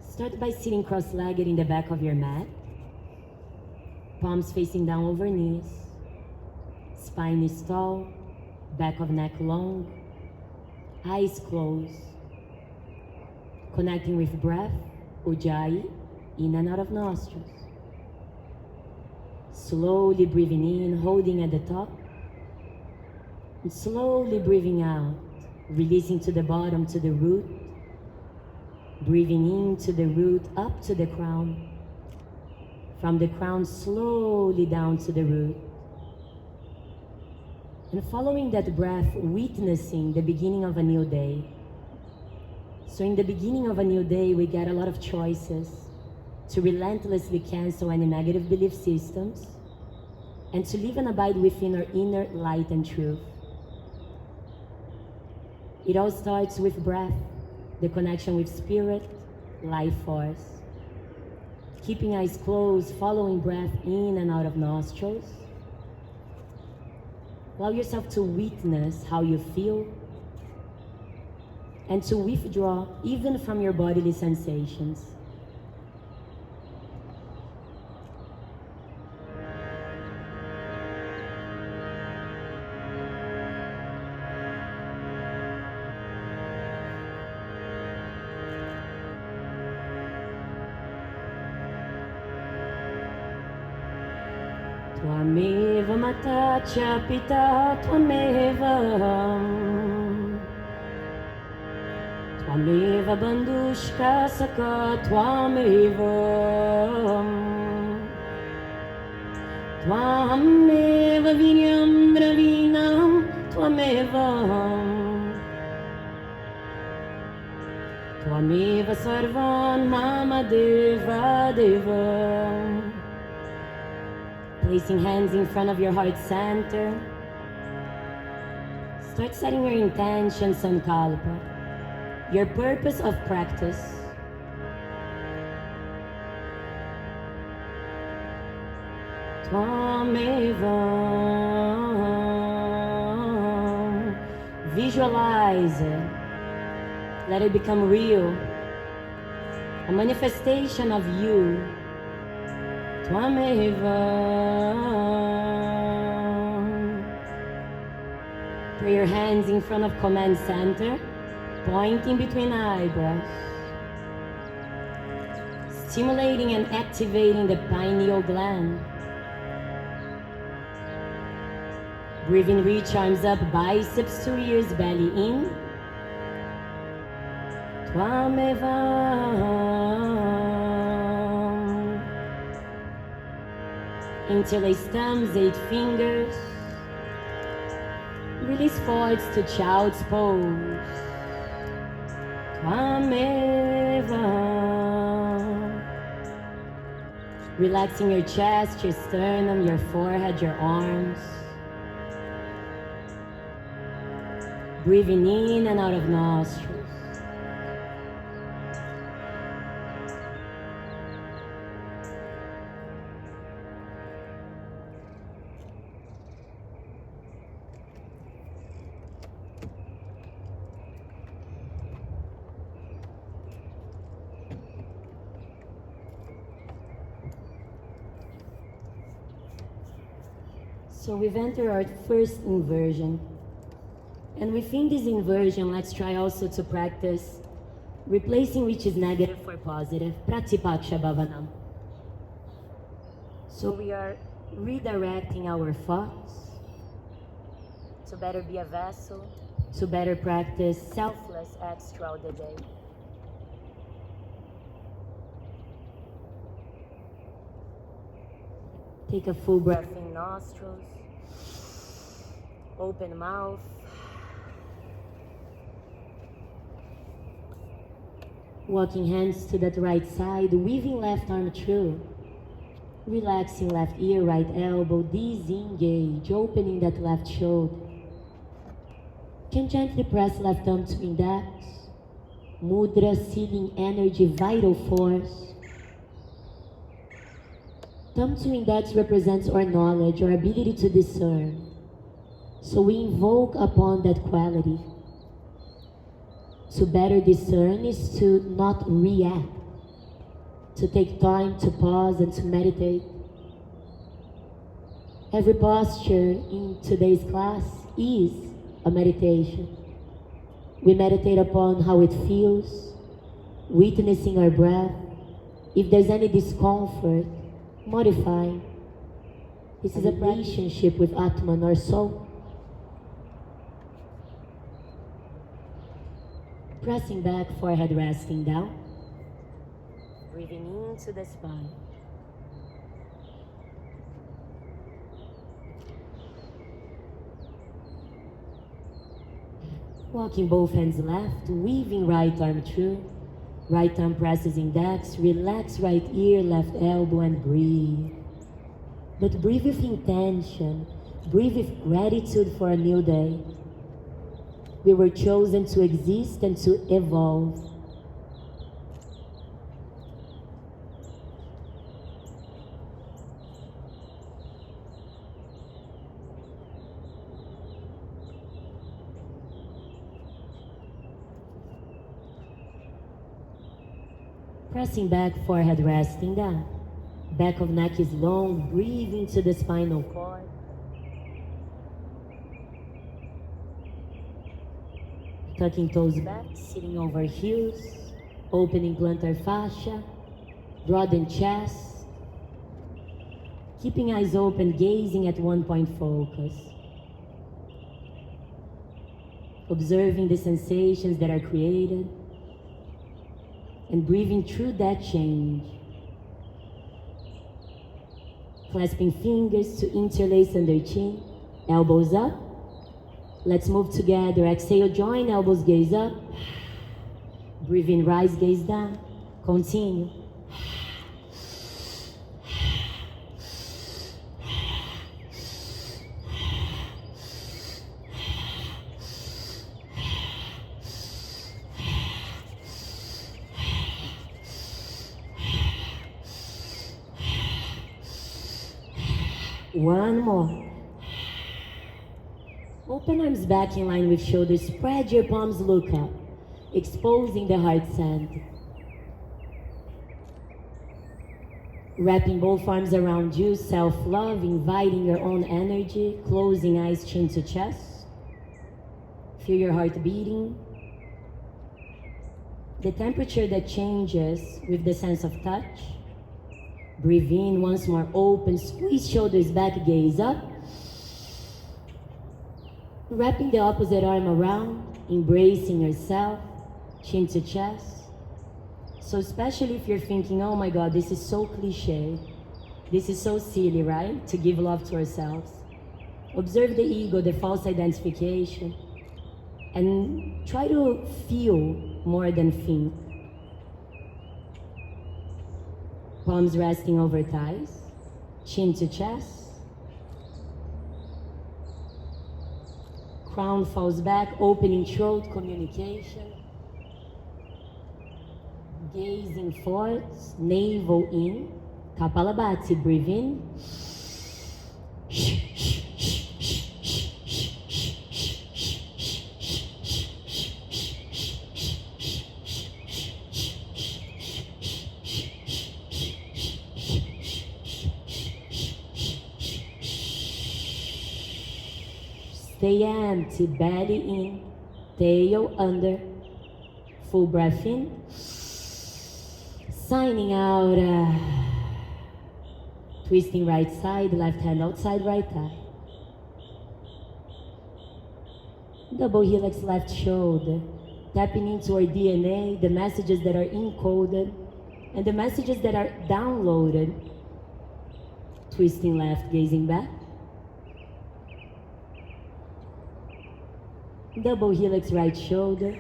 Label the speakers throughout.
Speaker 1: Start by sitting cross-legged in the back of your mat, palms facing down over knees, spine is tall, back of neck long, eyes closed, connecting with breath, Ujjayi, in and out of nostrils. Slowly breathing in, holding at the top, and slowly breathing out, releasing to the bottom, to the root, breathing in to the root, up to the crown, from the crown slowly down to the root. And following that breath, witnessing the beginning of a new day. So in the beginning of a new day, we get a lot of choices to relentlessly cancel any negative belief systems and to live and abide within our inner light and truth. It all starts with breath, the connection with spirit, life force. Keeping eyes closed, following breath in and out of nostrils. Allow yourself to witness how you feel and to withdraw even from your bodily sensations. Tvameva mata cha pita tvameva Tvameva bandhushka saka tvameva Tvameva vinyam dravinam tvameva Tvameva sarvan mama deva deva. Placing hands in front of your heart center. Start setting your intention, sankalpa, your purpose of practice. Tvameva. Visualize it. Let it become real. A manifestation of you. Tvameva. Put your hands in front of command center, pointing between eyebrows. Stimulating and activating the pineal gland. Breathing, reach arms up, biceps to ears, belly in. Tvameva. Interlace thumbs, 8 fingers. Release forwards to child's pose. Tvameva. Relaxing your chest, your sternum, your forehead, your arms. Breathing in and out of nostrils. So we've entered our first inversion. And within this inversion, let's try also to practice replacing which is negative for positive, Pratipaksha Bhavanam. So we are redirecting our thoughts to better be a vessel, to better practice selfless acts throughout the day. Take a full breath in nostrils, open mouth. Walking hands to that right side, weaving left arm through. Relaxing left ear, right elbow, disengage, opening that left shoulder. Can gently press left thumb to index. Mudra, sealing energy, vital force. Thumb to index represents our knowledge, our ability to discern. So we invoke upon that quality. To better discern is to not react, to take time to pause and to meditate. Every posture in today's class is a meditation. We meditate upon how it feels, witnessing our breath. If there's any discomfort, modify. This is a relationship with Atman, our soul. Pressing back, forehead resting down. Breathing into the spine. Walking both hands left, weaving right arm through. Right arm presses index, relax right ear, left elbow, and breathe. But breathe with intention, breathe with gratitude for a new day. We were chosen to exist and to evolve. Pressing back, forehead resting down. Back of neck is long, breathe into the spinal cord. Tucking toes back, sitting over heels, opening plantar fascia, broaden chest. Keeping eyes open, gazing at one point focus. Observing the sensations that are created and breathing through that change. Clasping fingers to interlace under chin, elbows up. Let's move together. Exhale, join, elbows gaze up. Breathe in, rise, gaze down. Continue. One more. Open arms back in line with shoulders. Spread your palms, look up, exposing the heart center. Wrapping both arms around you, self-love, inviting your own energy, closing eyes, chin to chest. Feel your heart beating. The temperature that changes with the sense of touch. Breathe in once more, open, squeeze shoulders back, gaze up. Wrapping the opposite arm around, embracing yourself, chin to chest. So especially if you're thinking, oh my God, this is so cliche. This is so silly, right? To give love to ourselves. Observe the ego, the false identification, and try to feel more than think. Palms resting over thighs, chin to chest. Crown falls back, opening throat, communication. Gazing forwards, navel in. Kapalabhati, breathe in. Stay empty, belly in, tail under, full breath in. Signing out, twisting right side, left hand outside right thigh. Double helix left shoulder, tapping into our DNA, the messages that are encoded, and the messages that are downloaded. Twisting left, gazing back. Double helix right shoulder.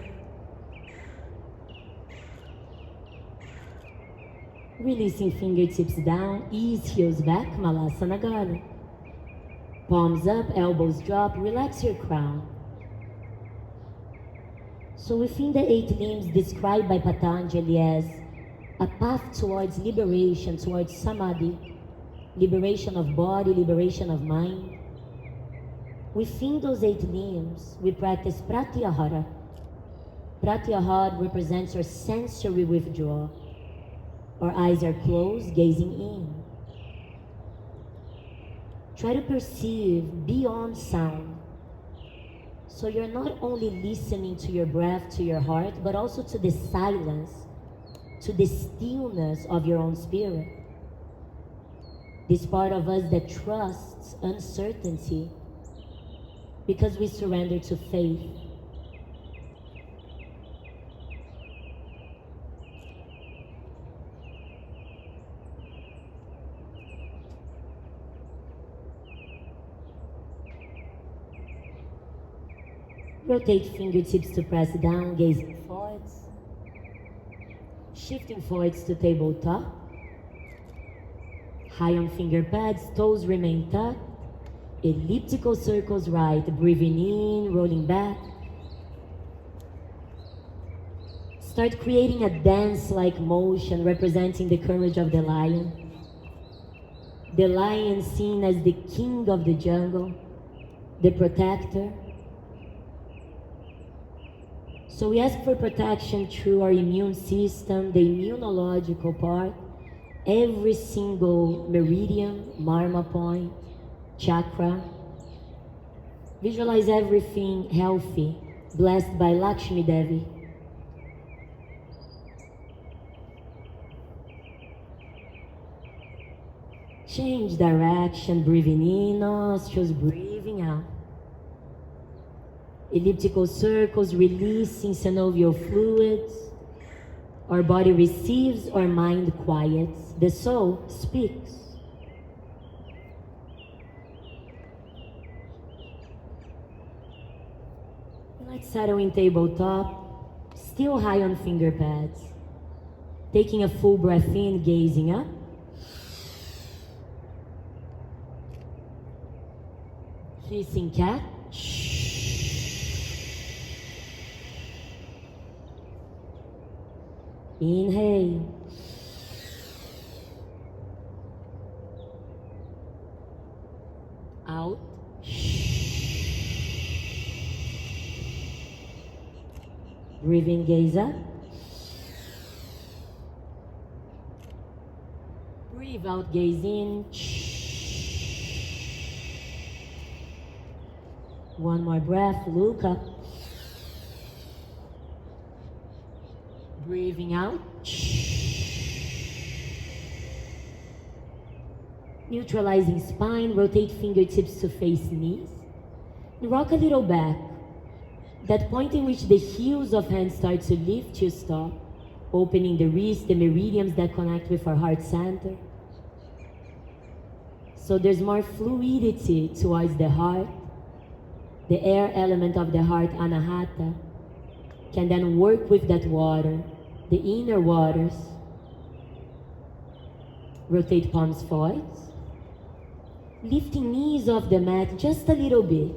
Speaker 1: Releasing fingertips down, ease heels back, Malasana. Palms up, elbows drop, relax your crown. So within the 8 limbs described by Patanjali as a path towards liberation, towards samadhi, liberation of body, liberation of mind, within those 8 limbs, we practice pratyahara. Pratyahara represents our sensory withdrawal. Our eyes are closed, gazing in. Try to perceive beyond sound. So you're not only listening to your breath, to your heart, but also to the silence, to the stillness of your own spirit. This part of us that trusts uncertainty because we surrender to faith. Rotate fingertips to press down, gazing forwards. Shifting forwards to tabletop. High on finger pads, toes remain tucked. Elliptical circles right, breathing in, rolling back. Start creating a dance-like motion representing the courage of the lion. The lion seen as the king of the jungle, the protector. So we ask for protection through our immune system, the immunological part, every single meridian, marma point, chakra. Visualize everything healthy, blessed by Lakshmi Devi. Change direction, breathing in, nostrils, breathing out. Elliptical circles, releasing synovial fluids. Our body receives, our mind quiets. The soul speaks. Let's settle in tabletop, still high on finger pads. Taking a full breath in, gazing up. Hissing cat. Inhale. Out. Breathe in, gaze up. Breathe out, gaze in. One more breath, look up. Breathing out. Neutralizing spine, rotate fingertips to face knees. Rock a little back. That point in which the heels of hands start to lift, you stop. Opening the wrists, the meridians that connect with our heart center. So there's more fluidity towards the heart. The air element of the heart, anahata, can then work with that water, the inner waters. Rotate palms forwards. Lifting knees off the mat just a little bit.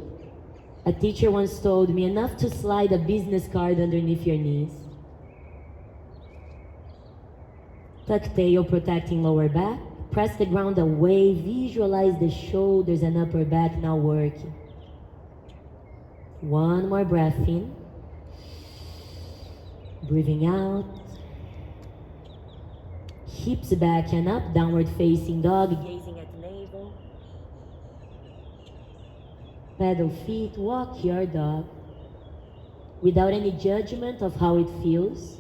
Speaker 1: A teacher once told me, enough to slide a business card underneath your knees. Tuck tail, protecting lower back. Press the ground away. Visualize the shoulders and upper back now working. One more breath in. Breathing out. Hips back and up, downward facing dog, gazing at navel. Pedal feet, walk your dog. Without any judgment of how it feels,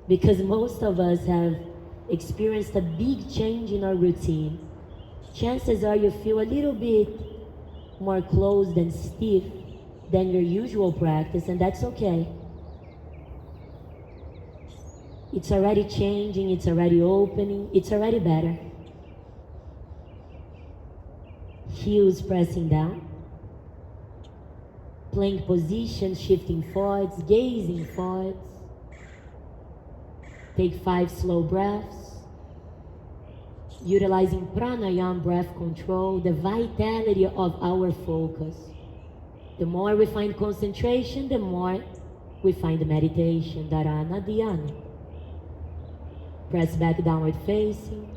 Speaker 1: because most of us have experienced a big change in our routine. Chances are you feel a little bit more closed and stiff than your usual practice, and that's okay. It's already changing, it's already opening, it's already better. Heels pressing down. Plank position, shifting forwards, gazing forwards. Take 5 slow breaths. Utilizing pranayama breath control, the vitality of our focus. The more we find concentration, the more we find meditation, dharana, dhyana. Press back, downward facing.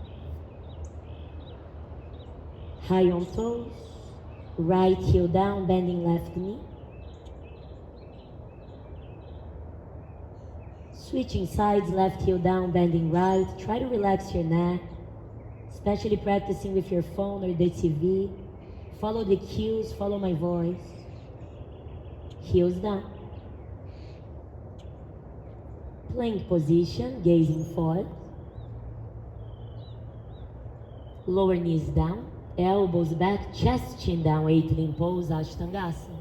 Speaker 1: High on toes. Right heel down, bending left knee. Switching sides, left heel down, bending right. Try to relax your neck, especially practicing with your phone or the TV. Follow the cues, follow my voice. Heels down. Plank position, gazing forward. Lower knees down, elbows back, chest chin down, 8-limb pose, Ashtangasana.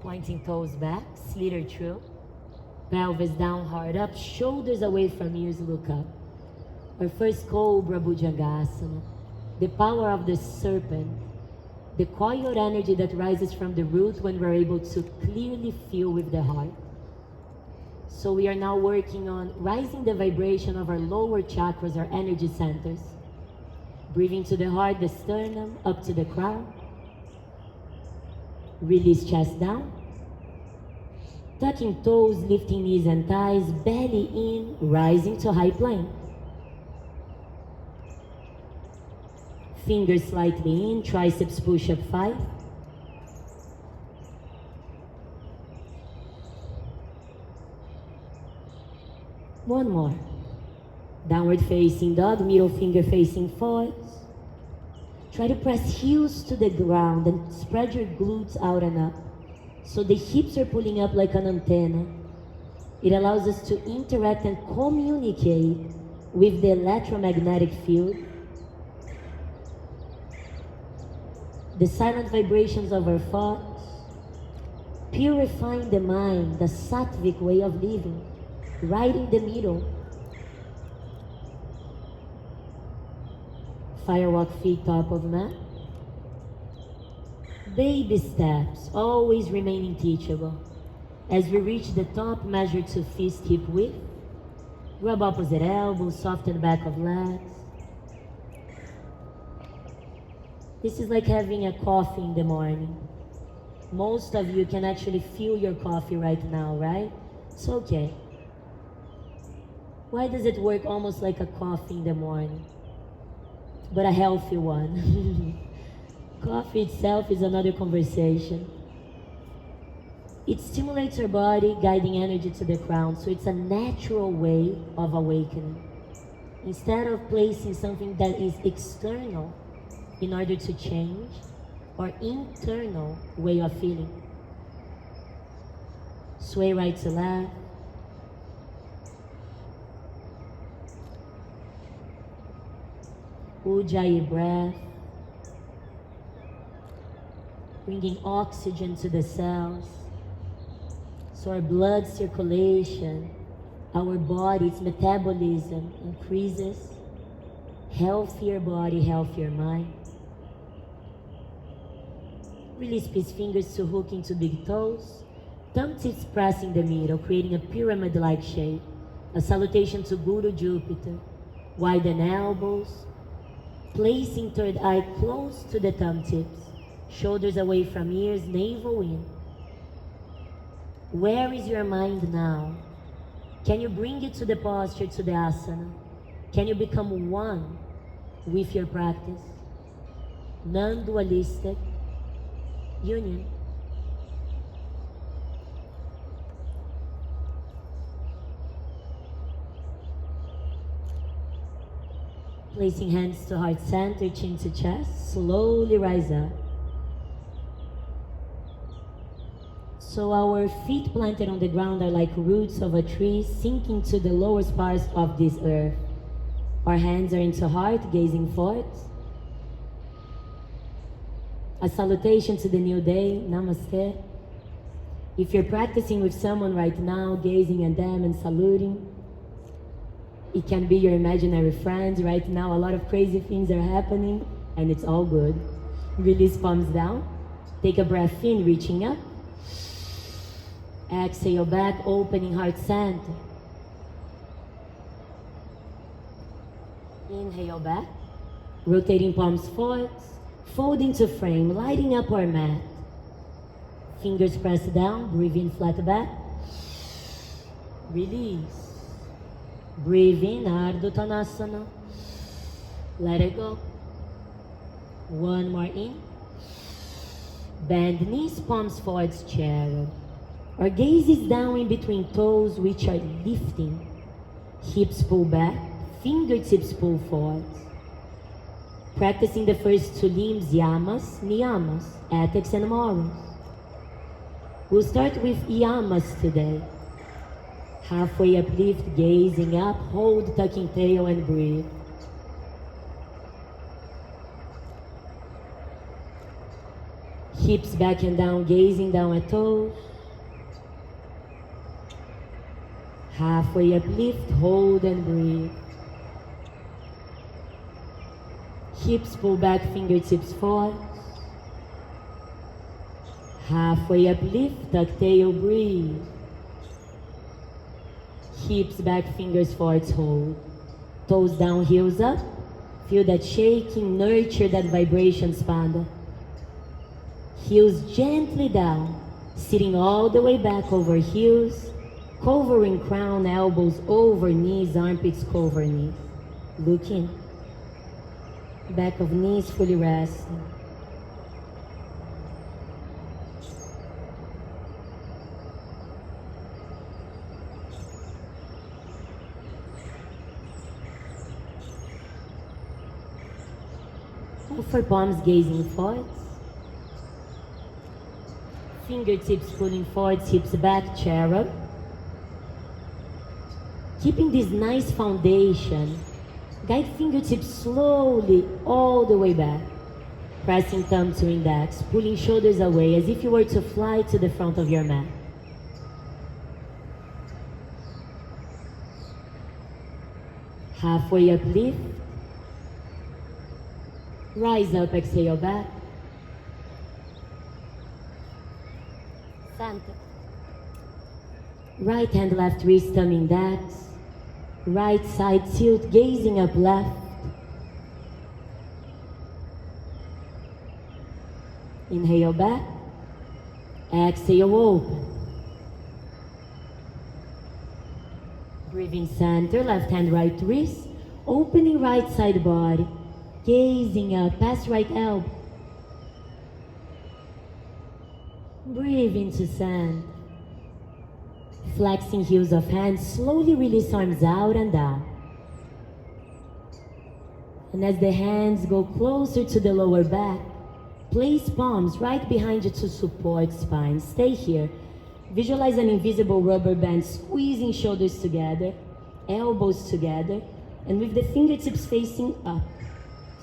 Speaker 1: Pointing toes back, slither through. Pelvis down, heart up, shoulders away from ears, look up. Our first Cobra Bhujangasana, the power of the serpent, the coiled energy that rises from the root when we're able to clearly feel with the heart. So we are now working on rising the vibration of our lower chakras, our energy centers. Breathing to the heart, the sternum, up to the crown. Release chest down. Tucking toes, lifting knees and thighs, belly in, rising to high plank. Fingers slightly in, triceps push up 5. One more. Downward facing dog, middle finger facing forwards. Try to press heels to the ground and spread your glutes out and up. So the hips are pulling up like an antenna. It allows us to interact and communicate with the electromagnetic field. The silent vibrations of our thoughts, purifying the mind, the sattvic way of living, right in the middle. Firewalk feet top of mat. Baby steps, always remaining teachable. As we reach the top, measure to fist hip width. Rub opposite elbows, soften back of legs. This is like having a coffee in the morning. Most of you can actually feel your coffee right now, right? It's okay. Why does it work almost like a coffee in the morning? But a healthy one. Coffee itself is another conversation. It stimulates our body, guiding energy to the crown, so it's a natural way of awakening. Instead of placing something that is external in order to change, or internal way of feeling. Sway right to left. Ujjayi breath. Bringing oxygen to the cells. So our blood circulation, our body's metabolism increases. Healthier body, healthier mind. Release peace fingers to hook into big toes. Thumb tips pressing the middle, creating a pyramid-like shape. A salutation to Guru Jupiter. Widen elbows. Placing third eye close to the thumb tips. Shoulders away from ears, navel in. Where is your mind now? Can you bring it to the posture, to the asana? Can you become one with your practice? Non-dualistic union. Placing hands to heart center, chin to chest, slowly rise up. So our feet planted on the ground are like roots of a tree sinking to the lowest parts of this earth. Our hands are into heart, gazing forth. A salutation to the new day, namaste. If you're practicing with someone right now, gazing at them and saluting, it can be your imaginary friends. Right now, a lot of crazy things are happening, and it's all good. Release palms down. Take a breath in, reaching up. Exhale back, opening heart center. Inhale back. Rotating palms forward. Folding to frame, lighting up our mat. Fingers pressed down, breathe in flat back. Release. Breathe in, Ardha Uttanasana. Let it go. One more in. Bend knees, palms forward, cherub. Our gaze is down in between toes, which are lifting. Hips pull back, fingertips pull forward. Practicing the first two limbs, yamas, niyamas, ethics and morals. We'll start with yamas today. Halfway uplift, gazing up, hold, tucking tail and breathe. Hips back and down, gazing down at toes. Halfway uplift, hold and breathe. Hips pull back, fingertips forward. Halfway uplift, tuck tail, breathe. Hips back, fingers forward, hold. Toes down, heels up. Feel that shaking, nurture that vibration, Spanda. Heels gently down, sitting all the way back over heels, covering crown, elbows over knees, armpits cover knees. Look in. Back of knees fully resting. Offer palms gazing forward. Fingertips pulling forward, hips back, cherub. Keeping this nice foundation, guide fingertips slowly all the way back. Pressing thumb to index, pulling shoulders away as if you were to fly to the front of your mat. Halfway uplift. Rise up, exhale back. Center. Right hand, left wrist, thumb index. Right side tilt, gazing up left. Inhale back. Exhale open. Breathe in center, left hand, right wrist. Opening right side body. Gazing up past right elbow. Breathe into sand. Flexing heels of hands, slowly release arms out and down. And as the hands go closer to the lower back, place palms right behind you to support spine. Stay here. Visualize an invisible rubber band squeezing shoulders together, elbows together, and with the fingertips facing up,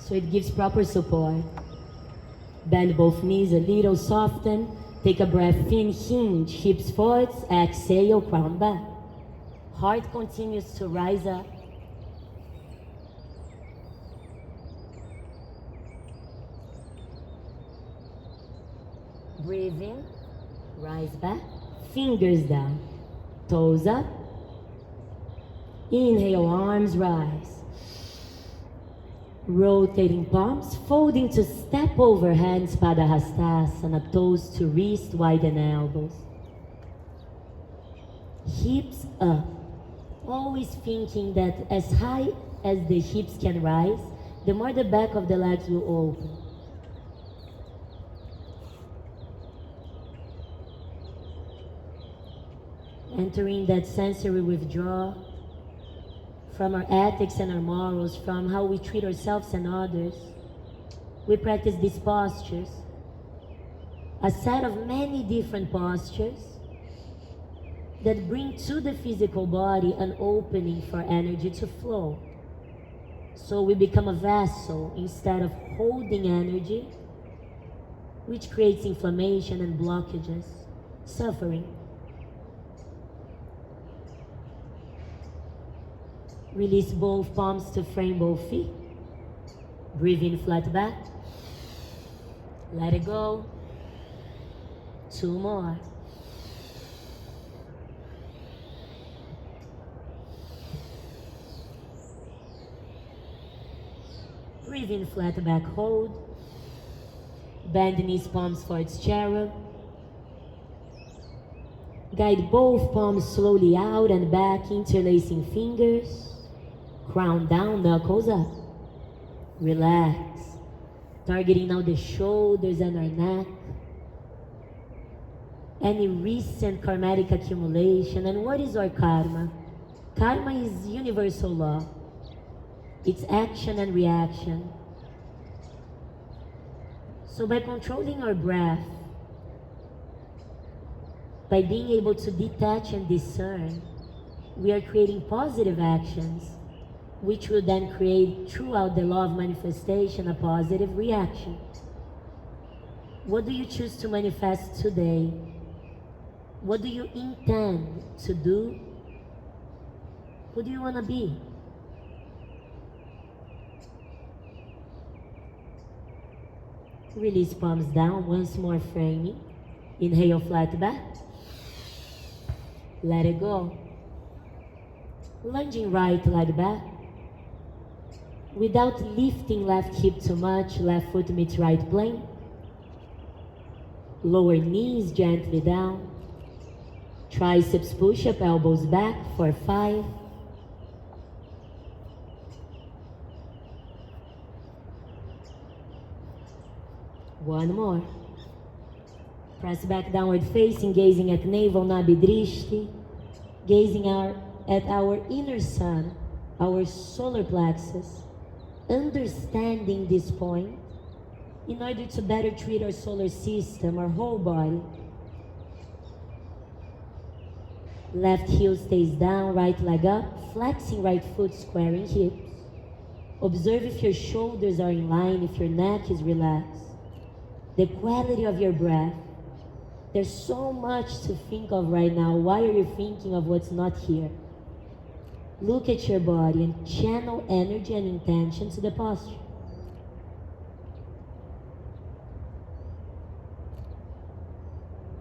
Speaker 1: so it gives proper support. Bend both knees a little, soften. Take a breath in, hinge, hips forward, exhale, crown back. Heart continues to rise up. Breathe in, rise back, fingers down, toes up. Inhale, arms rise. Rotating palms, folding to step over hands, Padahastasana, toes to wrist, widen elbows. Hips up. Always thinking that as high as the hips can rise, the more the back of the legs will open. Entering that sensory withdrawal from our ethics and our morals, from how we treat ourselves and others. We practice these postures, a set of many different postures that bring to the physical body an opening for energy to flow. So we become a vessel instead of holding energy, which creates inflammation and blockages, suffering. Release both palms to frame both feet. Breathe in, flat back. Let it go. Two more. Breathe in, flat back, hold. Bend knees, palms forward, cherub. Guide both palms slowly out and back, interlacing fingers. Crown down, knuckles up. Relax. Targeting now the shoulders and our neck. Any recent karmatic accumulation. And what is our karma? Karma is universal law. It's action and reaction. So by controlling our breath, by being able to detach and discern, we are creating positive actions, which will then create throughout the law of manifestation a positive reaction. What do you choose to manifest today? What do you intend to do? Who do you want to be? Release palms down, once more framing. Inhale, flat back. Let it go. Lunging right leg back. Without lifting left hip too much, left foot meets right plane. Lower knees gently down. Triceps push up, elbows back for 5. One more. Press back downward facing, gazing at navel, nabi drishti. Gazing at our inner sun, our solar plexus. Understanding this point in order to better treat our solar system, our whole body. Left heel stays down, right leg up, flexing right foot, squaring hips. Observe if your shoulders are in line, if your neck is relaxed. The quality of your breath. There's so much to think of right now. Why are you thinking of what's not here? Look at your body and channel energy and intention to the posture.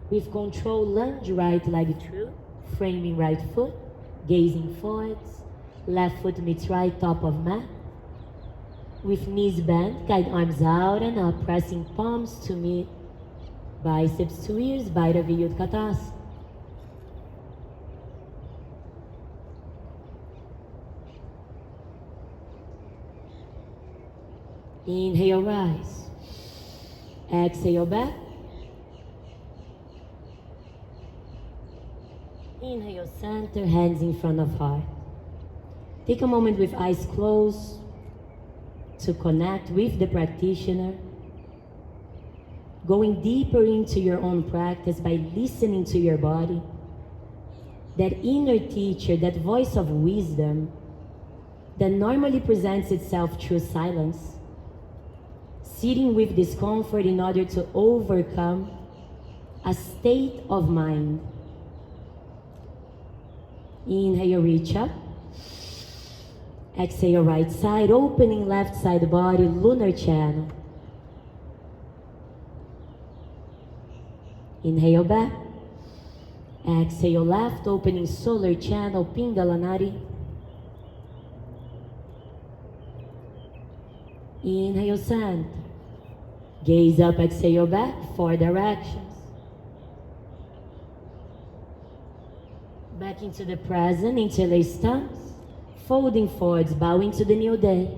Speaker 1: With control, lunge right leg through, framing right foot, gazing forwards, left foot meets right top of mat. With knees bent, guide arms out and up, pressing palms to meet, biceps to ears, Bhaira Viyudkatasana. Inhale, rise. Exhale, back. Inhale, center, hands in front of heart. Take a moment with eyes closed to connect with the practitioner. Going deeper into your own practice by listening to your body. That inner teacher, that voice of wisdom that normally presents itself through silence. Sitting with discomfort in order to overcome a state of mind. Inhale, reach up. Exhale, right side, opening left side body, lunar channel. Inhale, back. Exhale, left, opening solar channel, Pingala Nadi. Inhale, center. Gaze up, exhale, back, 4 directions. Back into the present, interlace thumbs. Folding forwards, bowing to the new day.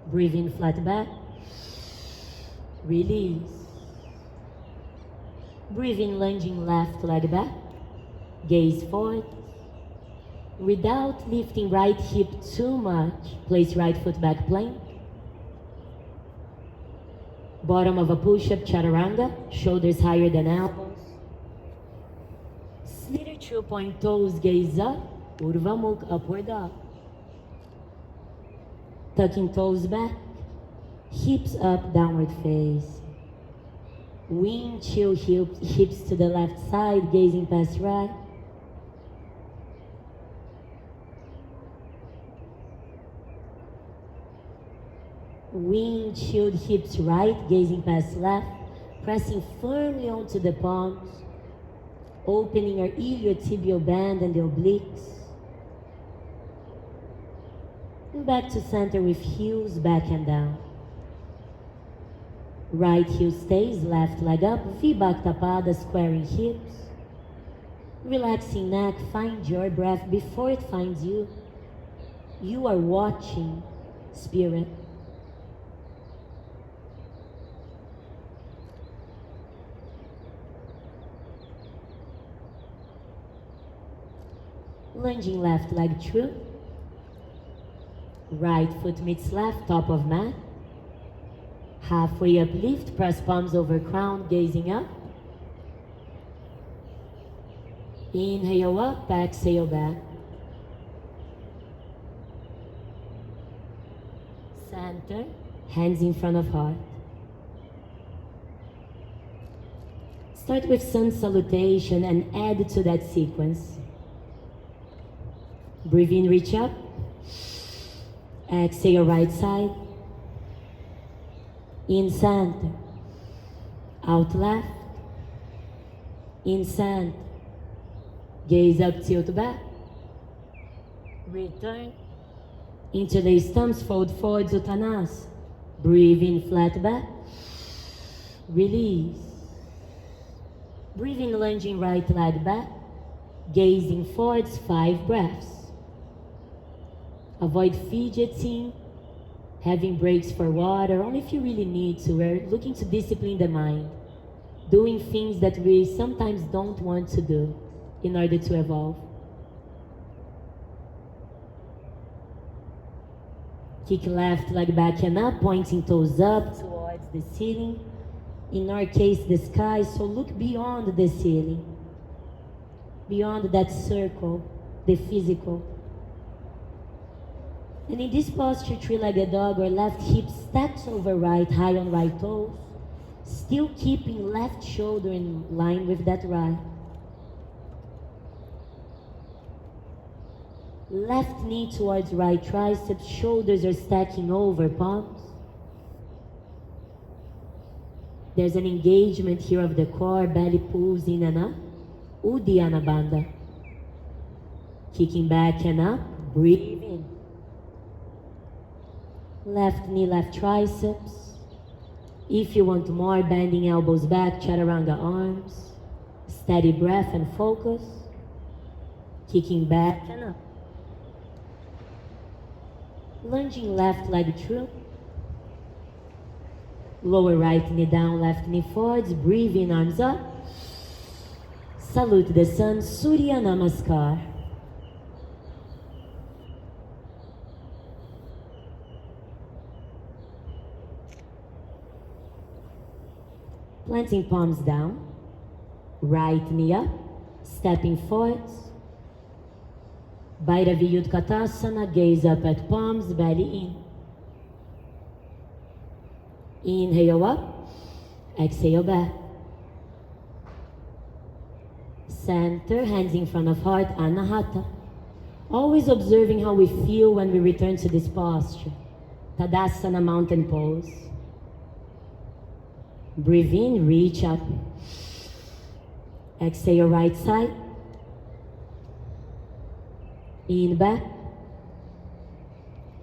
Speaker 1: Breathe in, flat back. Release. Breathe in, lunging left leg back. Gaze forward. Without lifting right hip too much, place right foot back plank. Bottom of a push-up, chaturanga, shoulders higher than elbows. Slither through point toes, gaze up, Urdhva Mukha, upward dog. Tucking toes back, hips up, downward face. Wind chill hips to the left side, gazing past right. Wind chilled hips right, gazing past left, pressing firmly onto the palms, opening our iliotibial band and the obliques. And back to center with heels back and down. Right heel stays, left leg up, Vibhakta Pada, squaring hips. Relaxing neck, find your breath before it finds you. You are watching, spirit. Lunging left leg through. Right foot meets left, top of mat. Halfway up, lift, press palms over crown, gazing up. Inhale up, exhale back. Center, hands in front of heart. Start with sun salutation and add to that sequence. Breathe in, reach up. Exhale, right side. In center. Out left. In center. Gaze up, tilt back. Return. Interlace thumbs, fold forward, Uttanasana. Breathe in, flat back. Release. Breathe in, lunging right leg back. Gazing forwards, 5 breaths. Avoid fidgeting, having breaks for water, only if you really need to. We're looking to discipline the mind, doing things that we sometimes don't want to do in order to evolve. Kick left leg back and up, pointing toes up towards the ceiling. In our case, the sky, so look beyond the ceiling, beyond that circle, the physical. And in this posture, three-legged dog, or left hip stacks over right, high on right toes, still keeping left shoulder in line with that right. Left knee towards right triceps, shoulders are stacking over palms. There's an engagement here of the core, belly pulls in and up, Uddiyana Bandha. Kicking back and up, breathe in. Left knee, left triceps. If you want more, bending elbows back, chaturanga arms. Steady breath and focus. Kicking back and up. Lunging left leg through. Lower right knee down, left knee forwards. Breathe in, arms up. Salute the sun, Surya Namaskar. Planting palms down, right knee up, stepping forwards. Bhairavi Utkatasana, gaze up at palms, belly in. Inhale up, exhale back. Center, hands in front of heart, Anahata. Always observing how we feel when we return to this posture. Tadasana, mountain pose. Breathe in, reach up. Exhale, right side. In, back.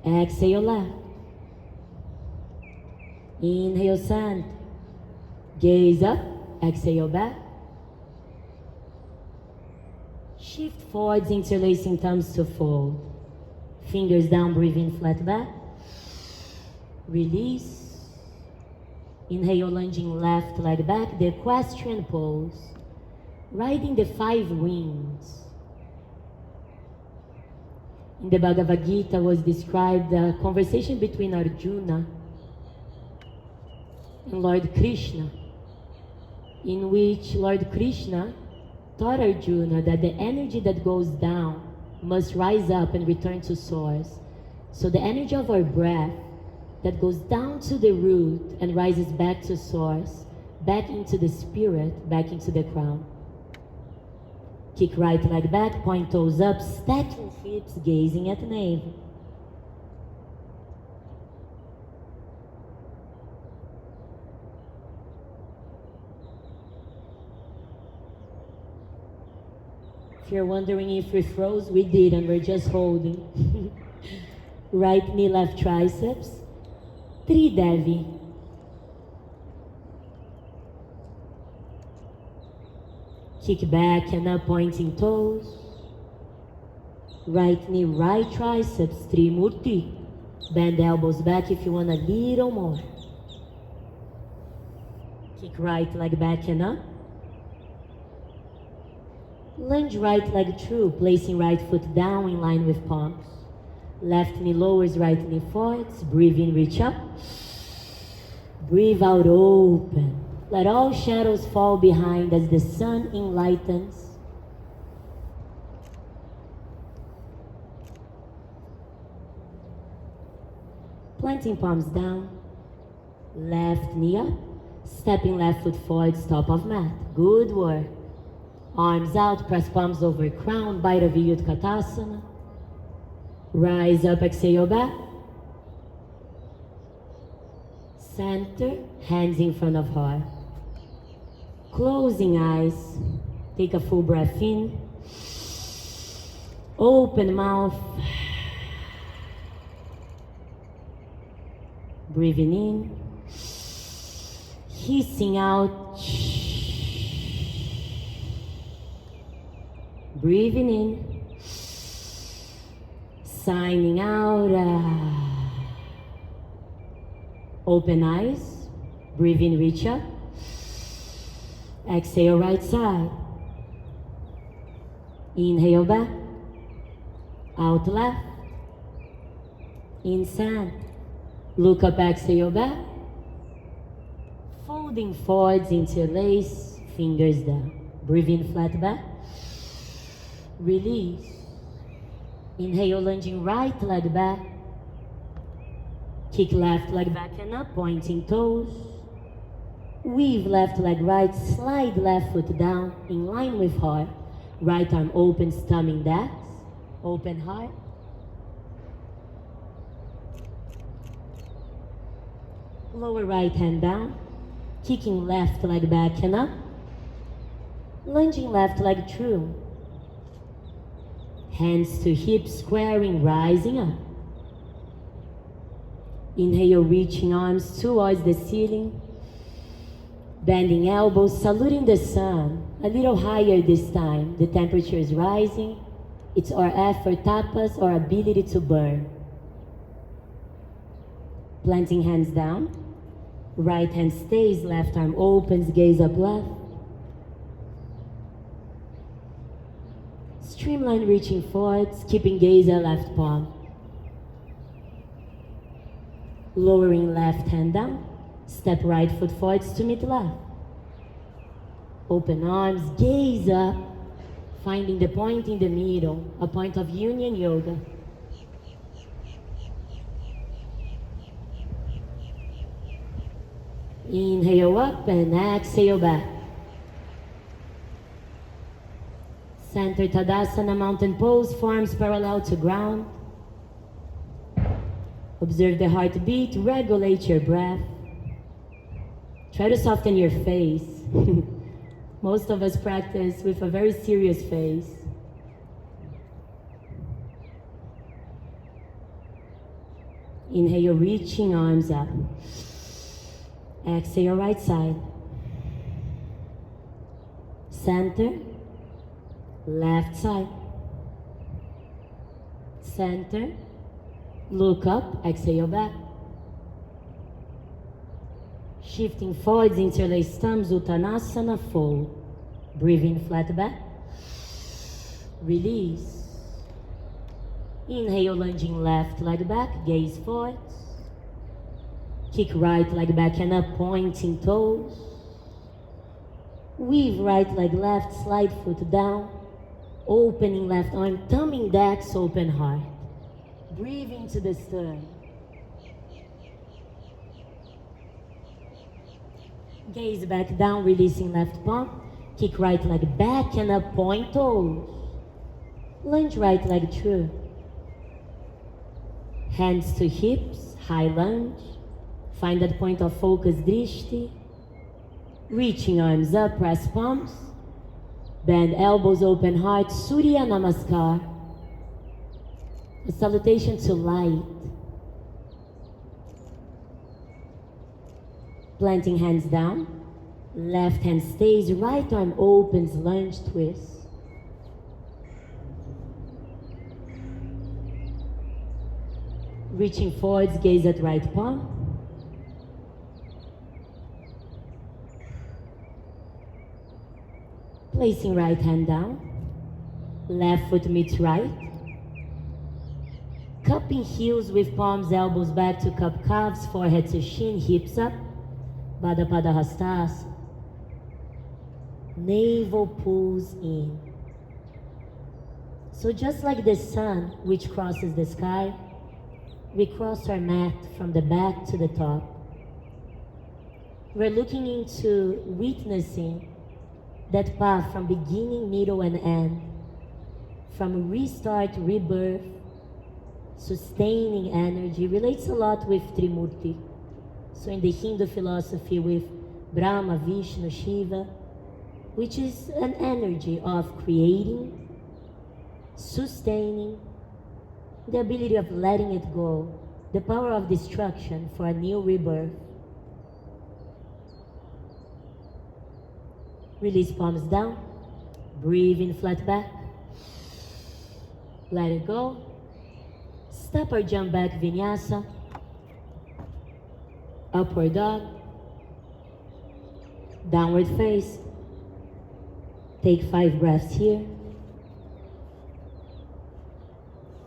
Speaker 1: Exhale, left. Inhale, center. Gaze up. Exhale, back. Shift forwards, interlacing thumbs to fold. Fingers down, breathe in, flat back. Release. Inhale, lunging left leg back, the equestrian pose. Riding the 5 wings. In the Bhagavad Gita was described a conversation between Arjuna and Lord Krishna, in which Lord Krishna taught Arjuna that the energy that goes down must rise up and return to source. So the energy of our breath that goes down to the root and rises back to source, back into the spirit, back into the crown. Kick right leg back, point toes up, stacking hips, gazing at the navel. If you're wondering if we froze, we did, and we're just holding. Right knee, left triceps. Tridevi. Kick back and up, pointing toes. Right knee, right triceps, Trimurti. Bend elbows back if you want a little more. Kick right leg back and up. Lunge right leg true, placing right foot down in line with palms. Left knee lowers, right knee forwards. Breathe in, reach up. Breathe out, open. Let all shadows fall behind as the sun enlightens. Planting palms down. Left knee up. Stepping left foot forward, top of mat. Good work. Arms out, press palms over crown, Bhairavi Utkatasana. Rise up, exhale back. Center, hands in front of heart. Closing eyes, take a full breath in. Open mouth. Breathing in. Hissing out. Breathing in. Signing out. Open eyes. Breathe in, reach up. Exhale, right side. Inhale back. Out left. In sand. Look up, exhale back. Folding forwards, interlace, fingers down. Breathe in, flat back. Release. Inhale, lunging right leg back. Kick left leg back and up, pointing toes. Weave left leg right, slide left foot down, in line with heart. Right arm open, stomach dax. Open heart. Lower right hand down. Kicking left leg back and up. Lunging left leg true. Hands to hips, squaring, rising up. Inhale, reaching arms towards the ceiling. Bending elbows, saluting the sun. A little higher this time. The temperature is rising. It's our effort, tapas, our ability to burn. Planting hands down. Right hand stays, left arm opens, gaze up left. Streamline reaching forwards, keeping gaze at left palm. Lowering left hand down. Step right foot forwards to meet left. Open arms, gaze up. Finding the point in the middle, a point of union yoga. Inhale up and exhale back. Center Tadasana, mountain pose, forearms parallel to ground. Observe the heartbeat, regulate your breath. Try to soften your face. Most of us practice with a very serious face. Inhale, reaching arms up. Exhale, right side. Center. Left side. Center. Look up, exhale back. Shifting forwards, interlace thumbs, Uttanasana, fold. Breathing flat back. Release. Inhale, lunging left leg back, gaze forwards. Kick right leg back and up, pointing toes. Weave right leg left, slide foot down. Opening left arm, thumbing dax, open heart. Breathe into the stern. Gaze back down, releasing left palm. Kick right leg back and up, point toes. Lunge right leg true. Hands to hips, high lunge. Find that point of focus, drishti. Reaching arms up, press palms. Bend elbows, open heart, Surya Namaskar. A salutation to light. Planting hands down. Left hand stays, right arm opens, lunge twist. Reaching forwards, gaze at right palm. Placing right hand down. Left foot meets right. Cupping heels with palms, elbows back to cup calves, forehead to shin, hips up. Baddha Padda Hastasana. Navel pulls in. So just like the sun, which crosses the sky, we cross our mat from the back to the top. We're looking into witnessing that path from beginning, middle, and end, from restart, rebirth, sustaining energy. Relates a lot with Trimurti. So in the Hindu philosophy with Brahma, Vishnu, Shiva, which is an energy of creating, sustaining, the ability of letting it go, the power of destruction for a new rebirth. Release palms down, breathe in flat back, let it go. Step or jump back vinyasa, upward dog, downward face. Take 5 breaths here.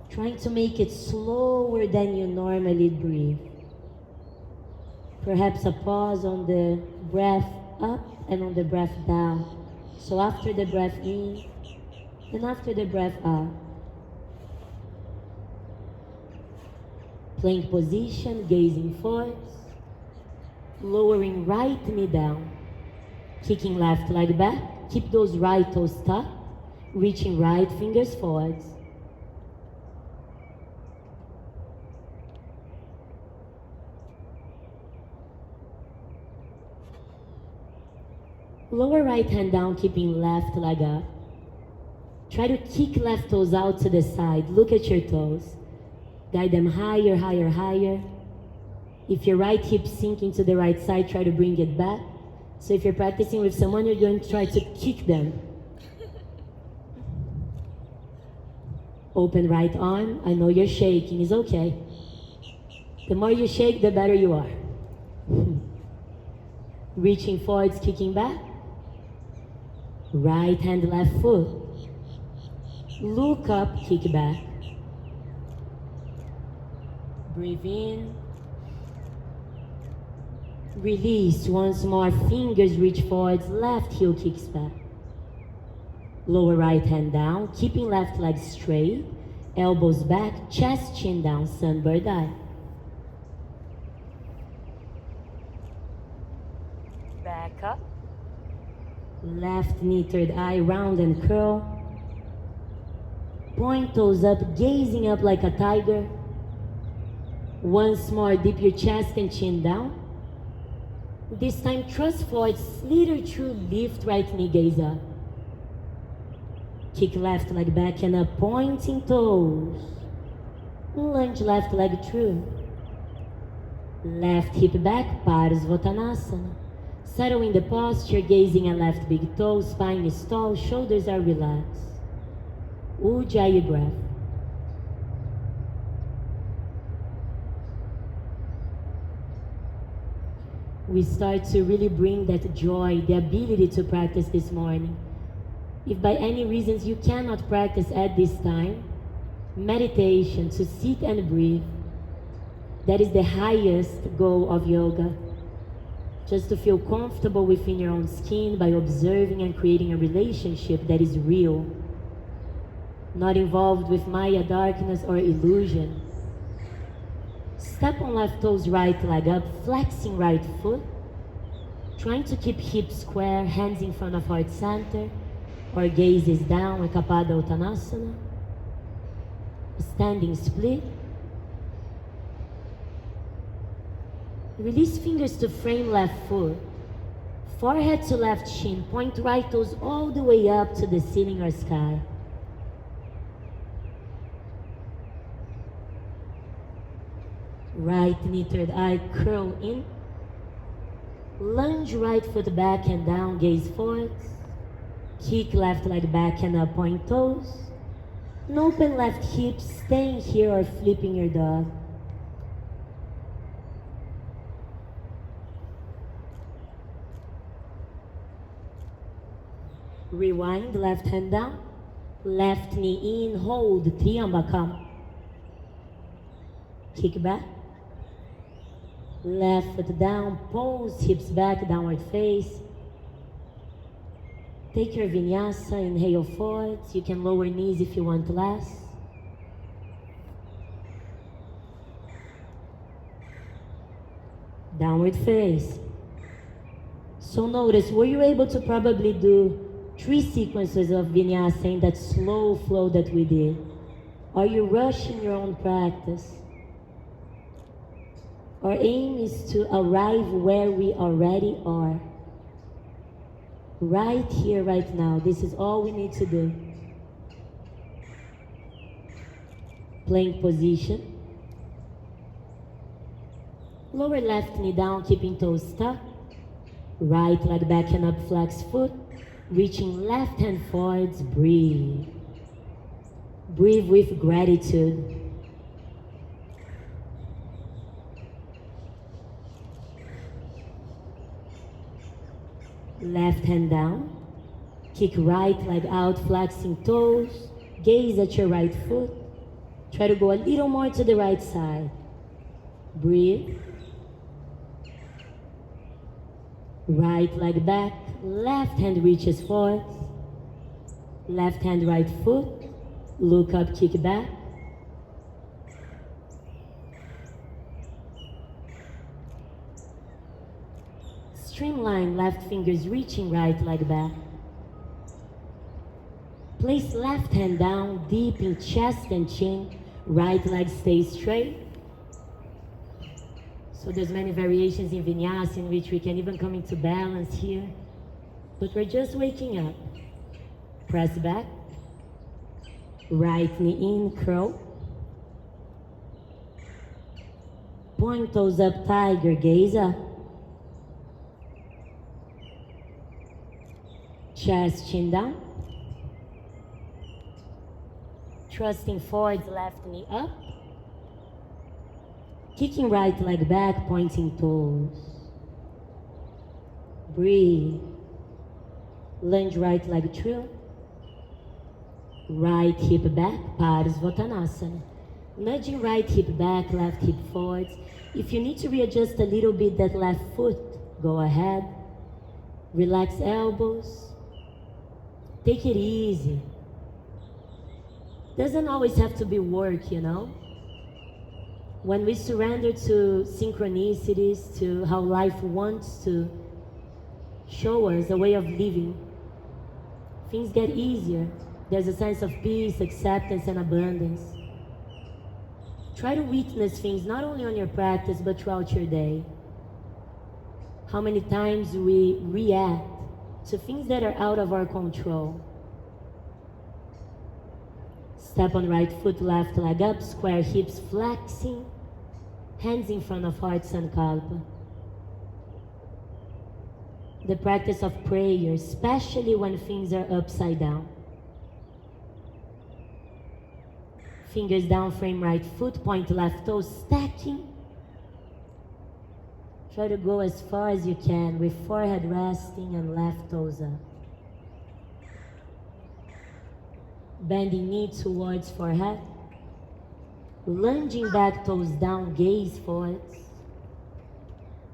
Speaker 1: Trying to make it slower than you normally breathe. Perhaps a pause on the breath up and on the breath down. So after the breath in and after the breath out. Plank position, gazing forwards. Lowering right knee down. Kicking left leg back. Keep those right toes tucked. Reaching right fingers forwards. Lower right hand down, keeping left leg up. Try to kick left toes out to the side. Look at your toes. Guide them higher, higher, higher. If your right hip sinking to the right side, try to bring it back. So if you're practicing with someone, you're going to try to kick them. Open right arm. I know you're shaking. It's okay. The more you shake, the better you are. Reaching forwards, kicking back. Right hand, left foot. Look up, kick back. Breathe in. Release once more. Fingers reach forwards, left heel kicks back. Lower right hand down, keeping left leg straight. Elbows back, chest, chin down, sunbird eye. Back up. Left knee, third eye, round and curl. Point toes up, gazing up like a tiger. Once more, dip your chest and chin down. This time, thrust forward, slither through, lift right knee, gaze up. Kick left leg back and up, pointing toes. Lunge left leg through. Left hip back, Parsvottanasana. Settle in the posture, gazing at left big toe, spine is tall, shoulders are relaxed. Ujjayi breath. We start to really bring that joy, the ability to practice this morning. If by any reasons you cannot practice at this time, meditation, to sit and breathe, that is the highest goal of yoga. Just to feel comfortable within your own skin by observing and creating a relationship that is real, not involved with Maya, darkness, or illusion. Step on left toes, right leg up, flexing right foot. Trying to keep hips square, hands in front of heart center, or gaze is down, Ekapada Uttanasana. Standing split. Release fingers to frame left foot. Forehead to left shin, point right toes all the way up to the ceiling or sky. Right knee, third eye, curl in. Lunge right foot back and down, gaze forwards. Kick left leg back and up, point toes. And open left hip, staying here or flipping your dog. Rewind, left hand down. Left knee in, hold, Triambakam. Kick back. Left foot down, pose, hips back, downward face. Take your vinyasa, inhale forwards. You can lower knees if you want less. Downward face. So notice, were you able to probably do 3 sequences of vinyasa in that slow flow that we did? Are you rushing your own practice? Our aim is to arrive where we already are. Right here, right now. This is all we need to do. Plank position. Lower left knee down, keeping toes tucked. Right leg back and up, flex foot. Reaching left hand forwards, breathe. Breathe with gratitude. Left hand down. Kick right leg out, flexing toes. Gaze at your right foot. Try to go a little more to the right side. Breathe. Right leg back. Left hand reaches forward. Left hand, right foot. Look up, kick back. Streamline, left fingers reaching right leg back. Place left hand down, deep in chest and chin. Right leg stays straight. So there's many variations in vinyasa in which we can even come into balance here. But we're just waking up. Press back. Right knee in, curl. Point toes up, tiger, gaze up. Chest, chin down. Thrusting forward, left knee up. Kicking right leg back, pointing toes. Breathe. Lunge right leg through. Right hip back, Parsvottanasana. Nudging right hip back, left hip forwards. If you need to readjust a little bit that left foot, go ahead. Relax elbows. Take it easy. Doesn't always have to be work, you know? When we surrender to synchronicities, to how life wants to show us a way of living, things get easier. There's a sense of peace, acceptance, and abundance. Try to witness things not only on your practice, but throughout your day. How many times we react to things that are out of our control. Step on right foot, left leg up, square hips flexing, hands in front of heart, Sankalpa. The practice of prayer, especially when things are upside down. Fingers down, frame right foot, point left toe, stacking. Try to go as far as you can with forehead resting and left toes up. Bending knee towards forehead. Lunging back, toes down, gaze forwards.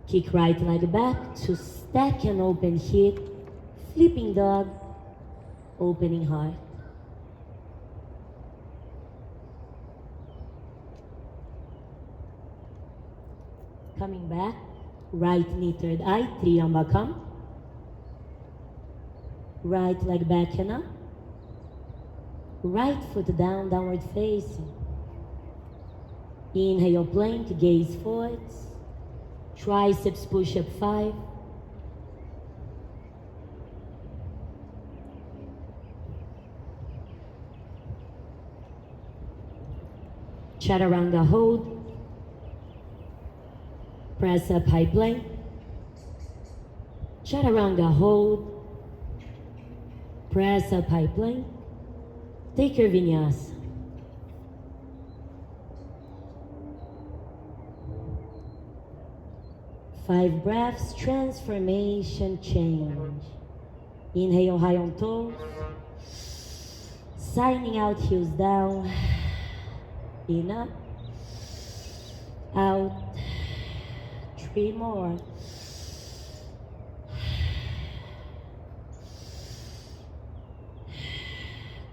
Speaker 1: Kick right leg back to stack and open hip. Flipping dog, opening heart. Coming back, right knee, third eye, Triambakam. Right leg back and up. Right foot down, downward facing. Inhale, plank, gaze forwards. Triceps push-up 5. Chaturanga hold. Press up, high plank. Chaturanga hold. Press up high plank. Take your vinyasa. Five breaths, transformation, change. Inhale high on toes. Signing out, heels down. In up. Out. Three more.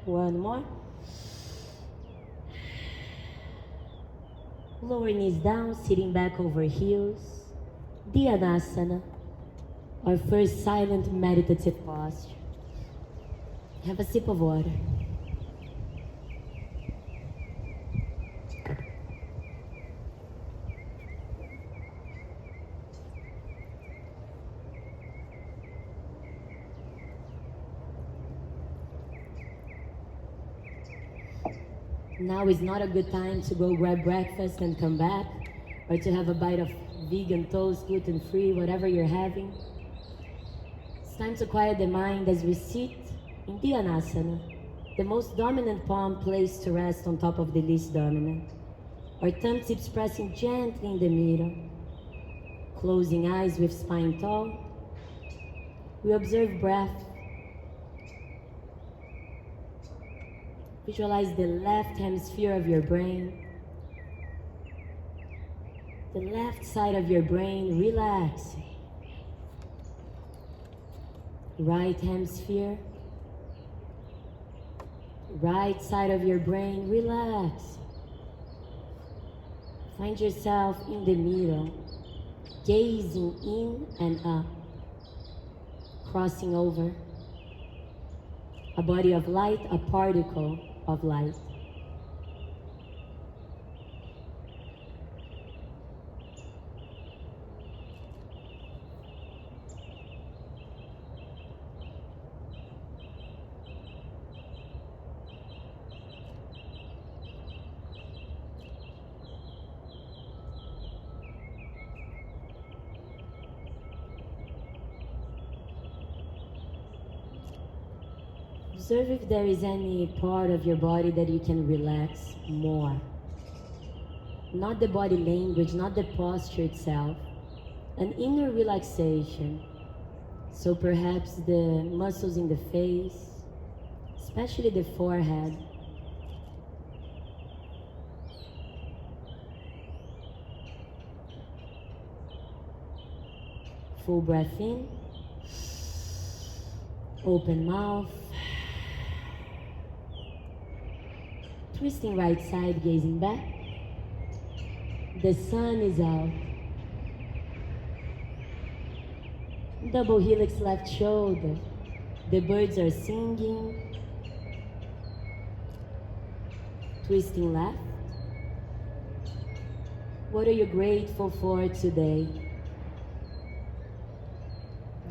Speaker 1: One more. Lower knees down, sitting back over heels. Dhyana, our first silent meditative posture. Have a sip of water. Now is not a good time to go grab breakfast and come back, or to have a bite of vegan toast, gluten-free, whatever you're having. It's time to quiet the mind as we sit in Dhyana, the most dominant palm placed to rest on top of the least dominant. Our thumb tips pressing gently in the middle. Closing eyes with spine tall. We observe breath. Visualize the left hemisphere of your brain. The left side of your brain relaxing. Right hemisphere. Right side of your brain relax. Find yourself in the middle, gazing in and up, crossing over. A body of light, a particle of light. Observe if there is any part of your body that you can relax more. Not the body language, not the posture itself. An inner relaxation. So perhaps the muscles in the face, especially the forehead. Full breath in. Open mouth. Twisting right side, gazing back. The sun is out. Double helix left shoulder. The birds are singing. Twisting left. What are you grateful for today?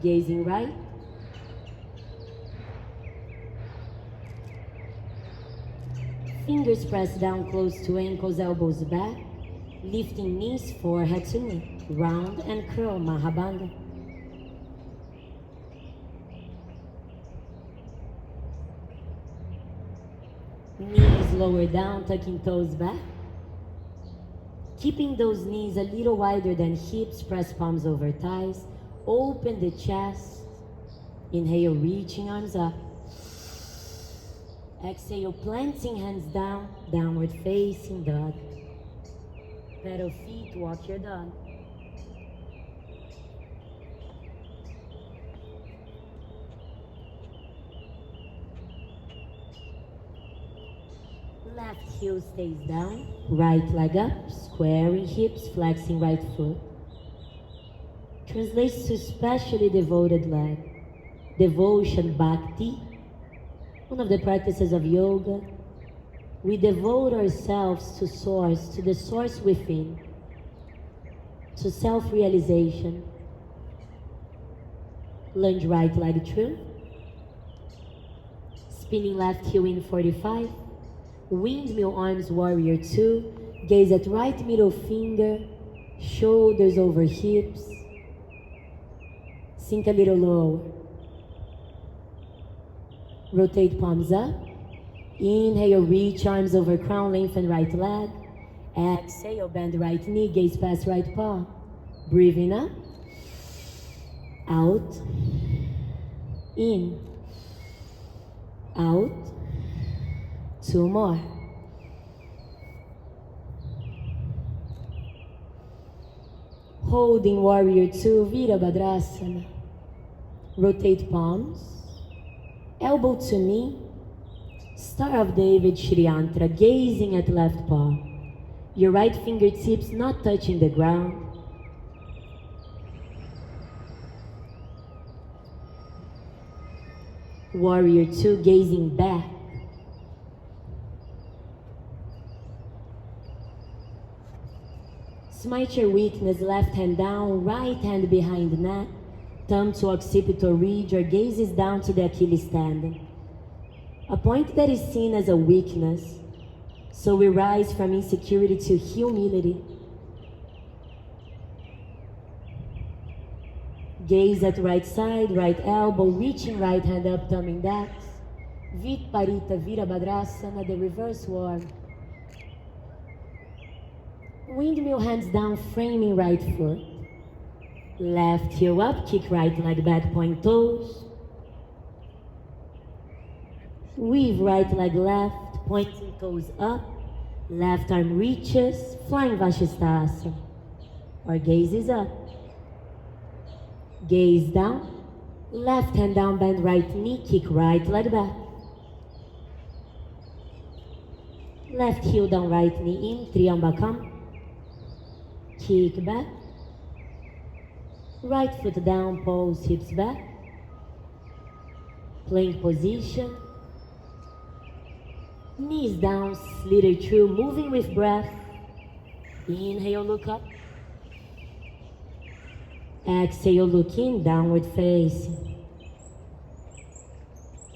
Speaker 1: Gazing right. Fingers pressed down close to ankles, elbows back. Lifting knees, forehead to knee. Round and curl, Mahabandha. Knees lower down, tucking toes back. Keeping those knees a little wider than hips, press palms over thighs. Open the chest. Inhale, reaching arms up. Exhale, planting hands down, downward facing dog. Pedal feet, walk your dog. Left heel stays down, right leg up, squaring hips, flexing right foot. Translates to specially devoted leg. Devotion, bhakti. One of the practices of yoga, we devote ourselves to source, to the source within, to self-realization. Lunge right leg true. Spinning left heel in 45. Windmill arms, warrior two. Gaze at right middle finger, shoulders over hips. Sink a little lower. Rotate palms up. Inhale, reach arms over crown, lengthen right leg. Exhale, bend right knee, gaze past right paw. Breathing up. Out. In. Out. 2 more. Holding warrior 2, Virabhadrasana. Rotate palms. Elbow to knee. Star of David, Shri Yantra, gazing at left paw. Your right fingertips not touching the ground. Warrior 2, gazing back. Smite your weakness, left hand down, right hand behind the neck, thumb to occipital ridge, or gazes down to the Achilles tendon. A point that is seen as a weakness, so we rise from insecurity to humility. Gaze at right side, right elbow, reaching right hand up, thumb index. Vitparita Virabhadrasana, the reverse warm. Windmill hands down, framing right foot. Left heel up, kick right leg back, point toes. Weave right leg left, pointing toes up. Left arm reaches, flying Vashisthasana. Or gaze is up. Gaze down. Left hand down, bend right knee, kick right leg back. Left heel down, right knee in, Triambakam. Kick back. Right foot down, pulse, hips back. Plank position. Knees down, slither through, moving with breath. Inhale, look up. Exhale, look in, downward facing.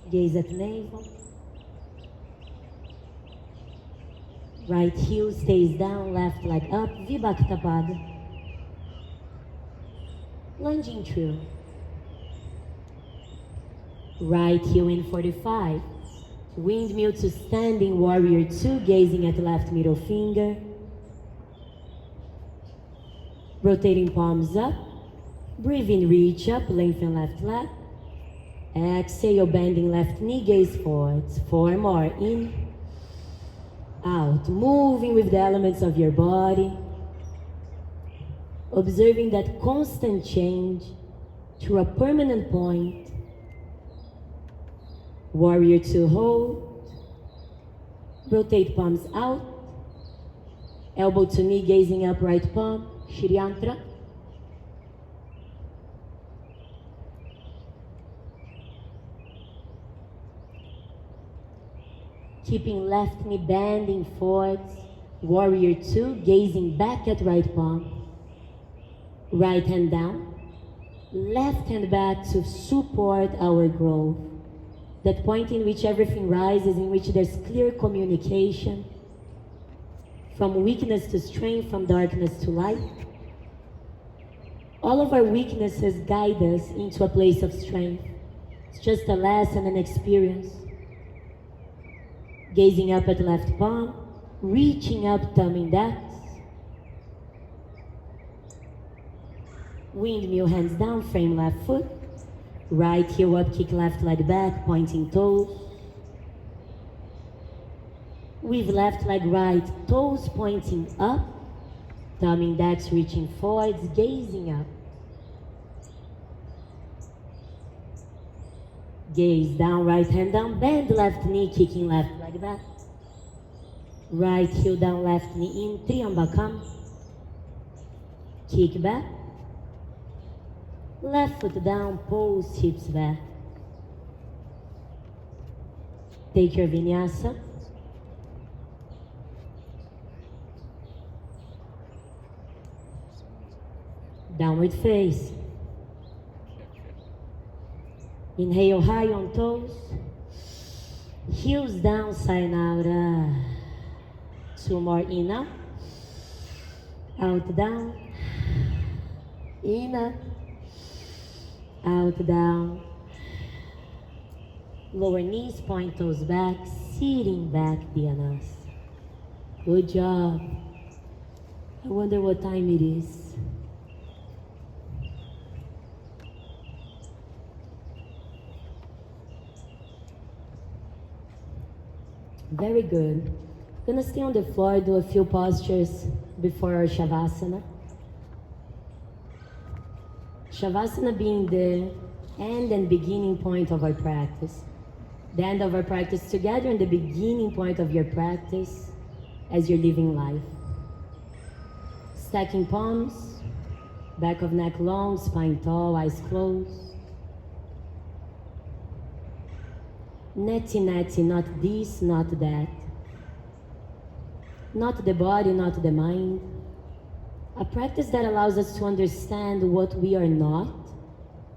Speaker 1: Gaze at navel. Right heel stays down, left leg up, Vibhakta Pada. Lunging through. Right heel in 45. Windmill to standing, warrior 2, gazing at left middle finger. Rotating palms up. Breathing, reach up, lengthen left leg. Exhale, bending left knee, gaze forwards. 4 more, in. Out, moving with the elements of your body, observing that constant change to a permanent point. Warrior 2, hold. Rotate palms out. Elbow to knee, gazing up, right palm, Shri Yantra. Keeping left knee bending forwards. Warrior 2, gazing back at right palm. Right hand down. Left hand back to support our growth. That point in which everything rises, in which there's clear communication. From weakness to strength, from darkness to light. All of our weaknesses guide us into a place of strength. It's just a lesson, an experience. Gazing up at left palm, reaching up, thumb index. Windmill hands down, frame left foot. Right heel up, kick left leg back, pointing toes. Weave left leg right, toes pointing up. Thumb index reaching forwards, gazing up. Gaze down, right hand down, bend left knee, kicking left leg back. Right heel down, left knee in, Triambakam. Kick back. Left foot down, pulse, hips back. Take your vinyasa. Downward face. Inhale high on toes. Heels down, Sayonara. 2 more, in up. Out, down. In up. out, down. Lower knees, point toes back, sitting back, Dianas. Good job. I wonder what time it is. Very good. Gonna stay on the floor, do a few postures before our Shavasana. Shavasana being the end and beginning point of our practice. The end of our practice together and the beginning point of your practice as you're living life. Stacking palms, back of neck long, spine tall, eyes closed. Neti neti, not this, not that. Not the body, not the mind. A practice that allows us to understand what we are not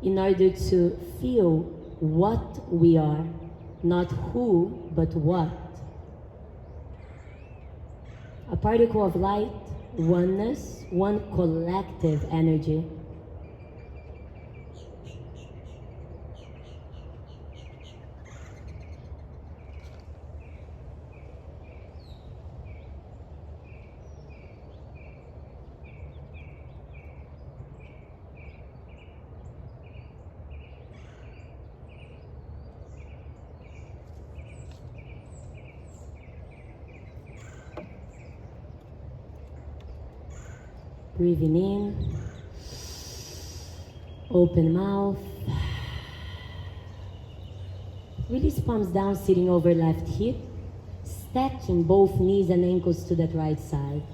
Speaker 1: in order to feel what we are, not who, but what. A particle of light, oneness, one collective energy. Breathing in, open mouth. Release palms down, sitting over left hip, stacking both knees and ankles to that right side.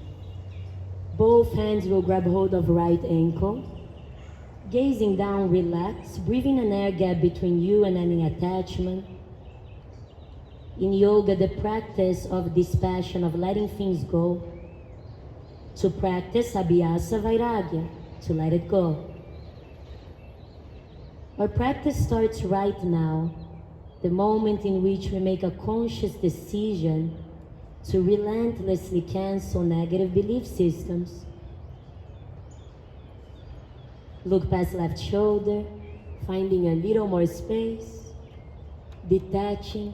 Speaker 1: Both hands will grab hold of right ankle. Gazing down, relax, breathing an air gap between you and any attachment. In yoga, the practice of dispassion, of letting things go, to practice abhyasa vairagya, to let it go. Our practice starts right now, the moment in which we make a conscious decision to relentlessly cancel negative belief systems. Look past left shoulder, finding a little more space, detaching.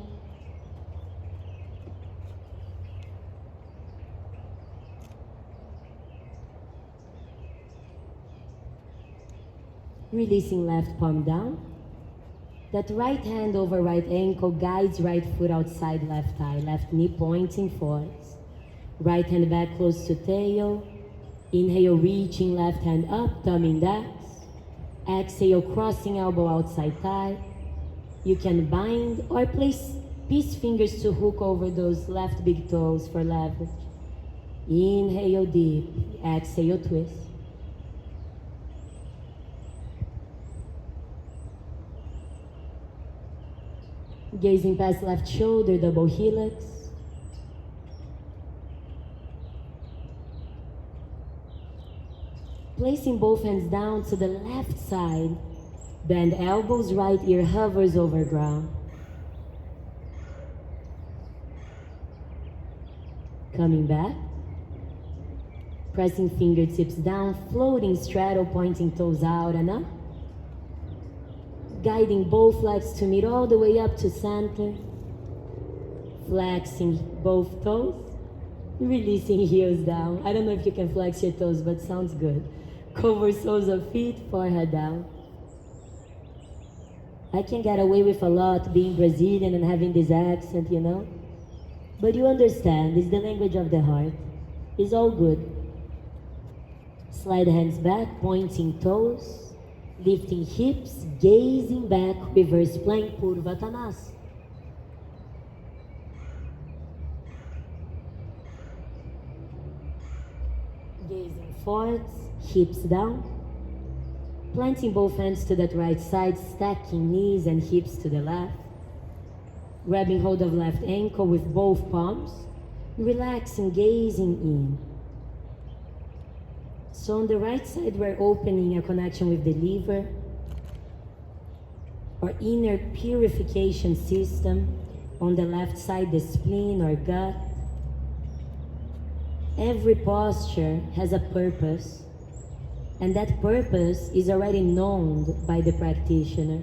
Speaker 1: Releasing left palm down. That right hand over right ankle guides right foot outside left thigh, left knee pointing forwards. Right hand back close to tail. Inhale, reaching left hand up, thumb index. Exhale, crossing elbow outside thigh. You can bind or place peace fingers to hook over those left big toes for leverage. Inhale deep, exhale twist. Gazing past left shoulder, double helix. Placing both hands down to the left side. Bend elbows, right ear hovers over ground. Coming back. Pressing fingertips down, floating straddle, pointing toes out and up. Guiding both legs to meet all the way up to center. Flexing both toes. Releasing heels down. I don't know if you can flex your toes, but sounds good. Cover soles of feet, forehead down. I can get away with a lot being Brazilian and having this accent, you know? But you understand, it's the language of the heart. It's all good. Slide hands back, pointing toes. Lifting hips, gazing back, reverse plank, Purvattanasana. Gazing forwards, hips down. Planting both hands to that right side, stacking knees and hips to the left. Grabbing hold of left ankle with both palms. Relaxing, gazing in. So on the right side, we're opening a connection with the liver, or inner purification system. On the left side, the spleen or gut. Every posture has a purpose. And that purpose is already known by the practitioner.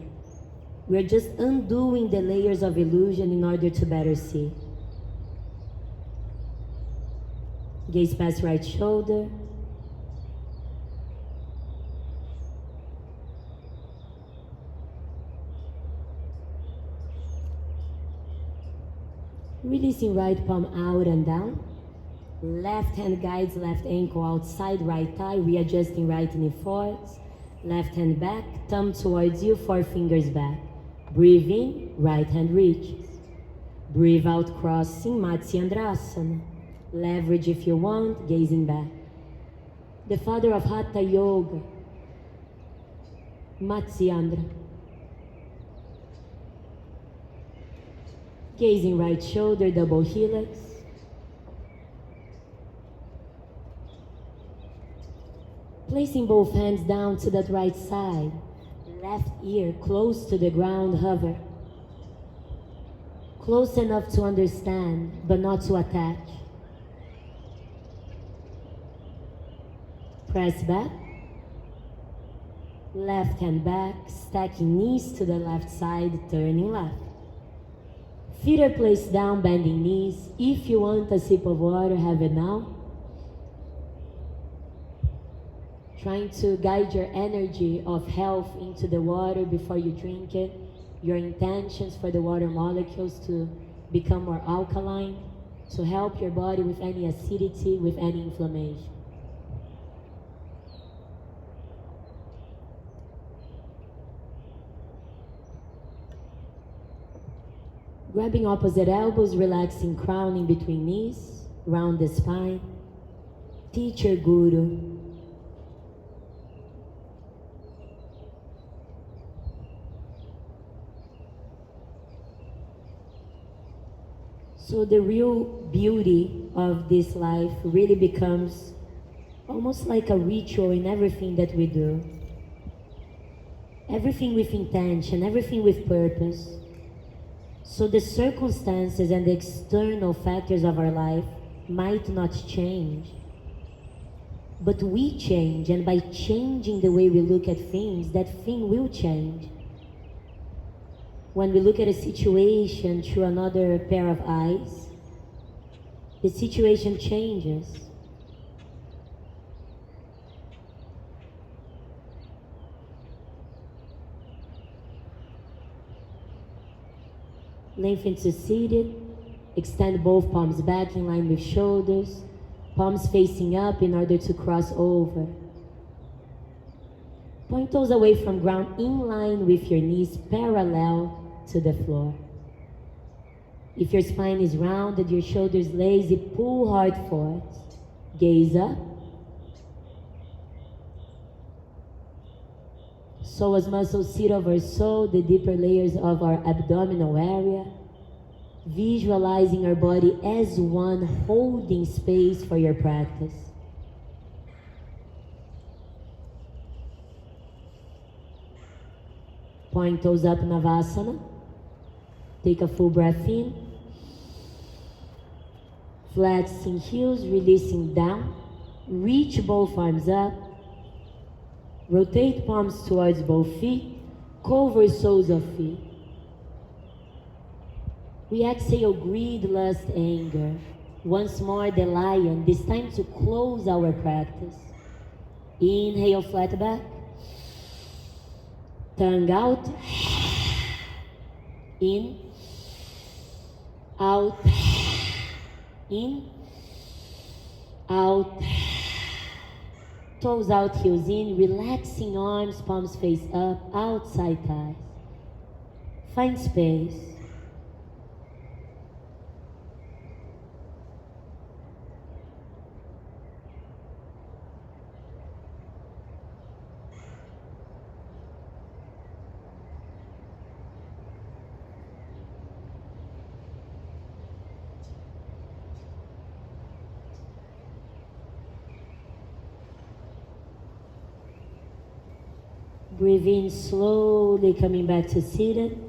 Speaker 1: We're just undoing the layers of illusion in order to better see. Gaze past right shoulder. Releasing right palm out and down. Left hand guides left ankle outside right thigh, readjusting right knee forwards. Left hand back, thumb towards you, 4 fingers back. Breathe in, right hand reaches. Breathe out, crossing, Matsyendrasana. Leverage if you want, gazing back. The father of Hatha Yoga, Matsyendra. Gazing right shoulder, double helix. Placing both hands down to that right side. Left ear close to the ground, hover. Close enough to understand, but not to attach. Press back. Left hand back, stacking knees to the left side, turning left. Feet are placed down, bending knees. If you want a sip of water, have it now. Trying to guide your energy of health into the water before you drink it. Your intentions for the water molecules to become more alkaline, to help your body with any acidity, with any inflammation. Grabbing opposite elbows, relaxing crown in between knees, round the spine. Teacher, Guru. So the real beauty of this life really becomes almost like a ritual in everything that we do. Everything with intention, everything with purpose. So the circumstances and the external factors of our life might not change, but we change, and by changing the way we look at things, that thing will change. When we look at a situation through another pair of eyes, the situation changes. Lengthen to seated. Extend both palms back in line with shoulders. Palms facing up in order to cross over. Point toes away from ground in line with your knees parallel to the floor. If your spine is rounded, your shoulders lazy, pull hard forwards. Gaze up. Psoas muscles sit over soul, the deeper layers of our abdominal area. Visualizing our body as one, holding space for your practice. Point toes up, Navasana. Take a full breath in. Flexing heels, releasing down. Reach both arms up. Rotate palms towards both feet. Cover soles of feet. We exhale greed, lust, anger. Once more the lion, this time to close our practice. Inhale, flat back. Tongue out. In. Out. In. Out. Toes out, heels in. Relaxing arms, palms face up. Outside thighs. Find space. Breathe in slowly, coming back to seated.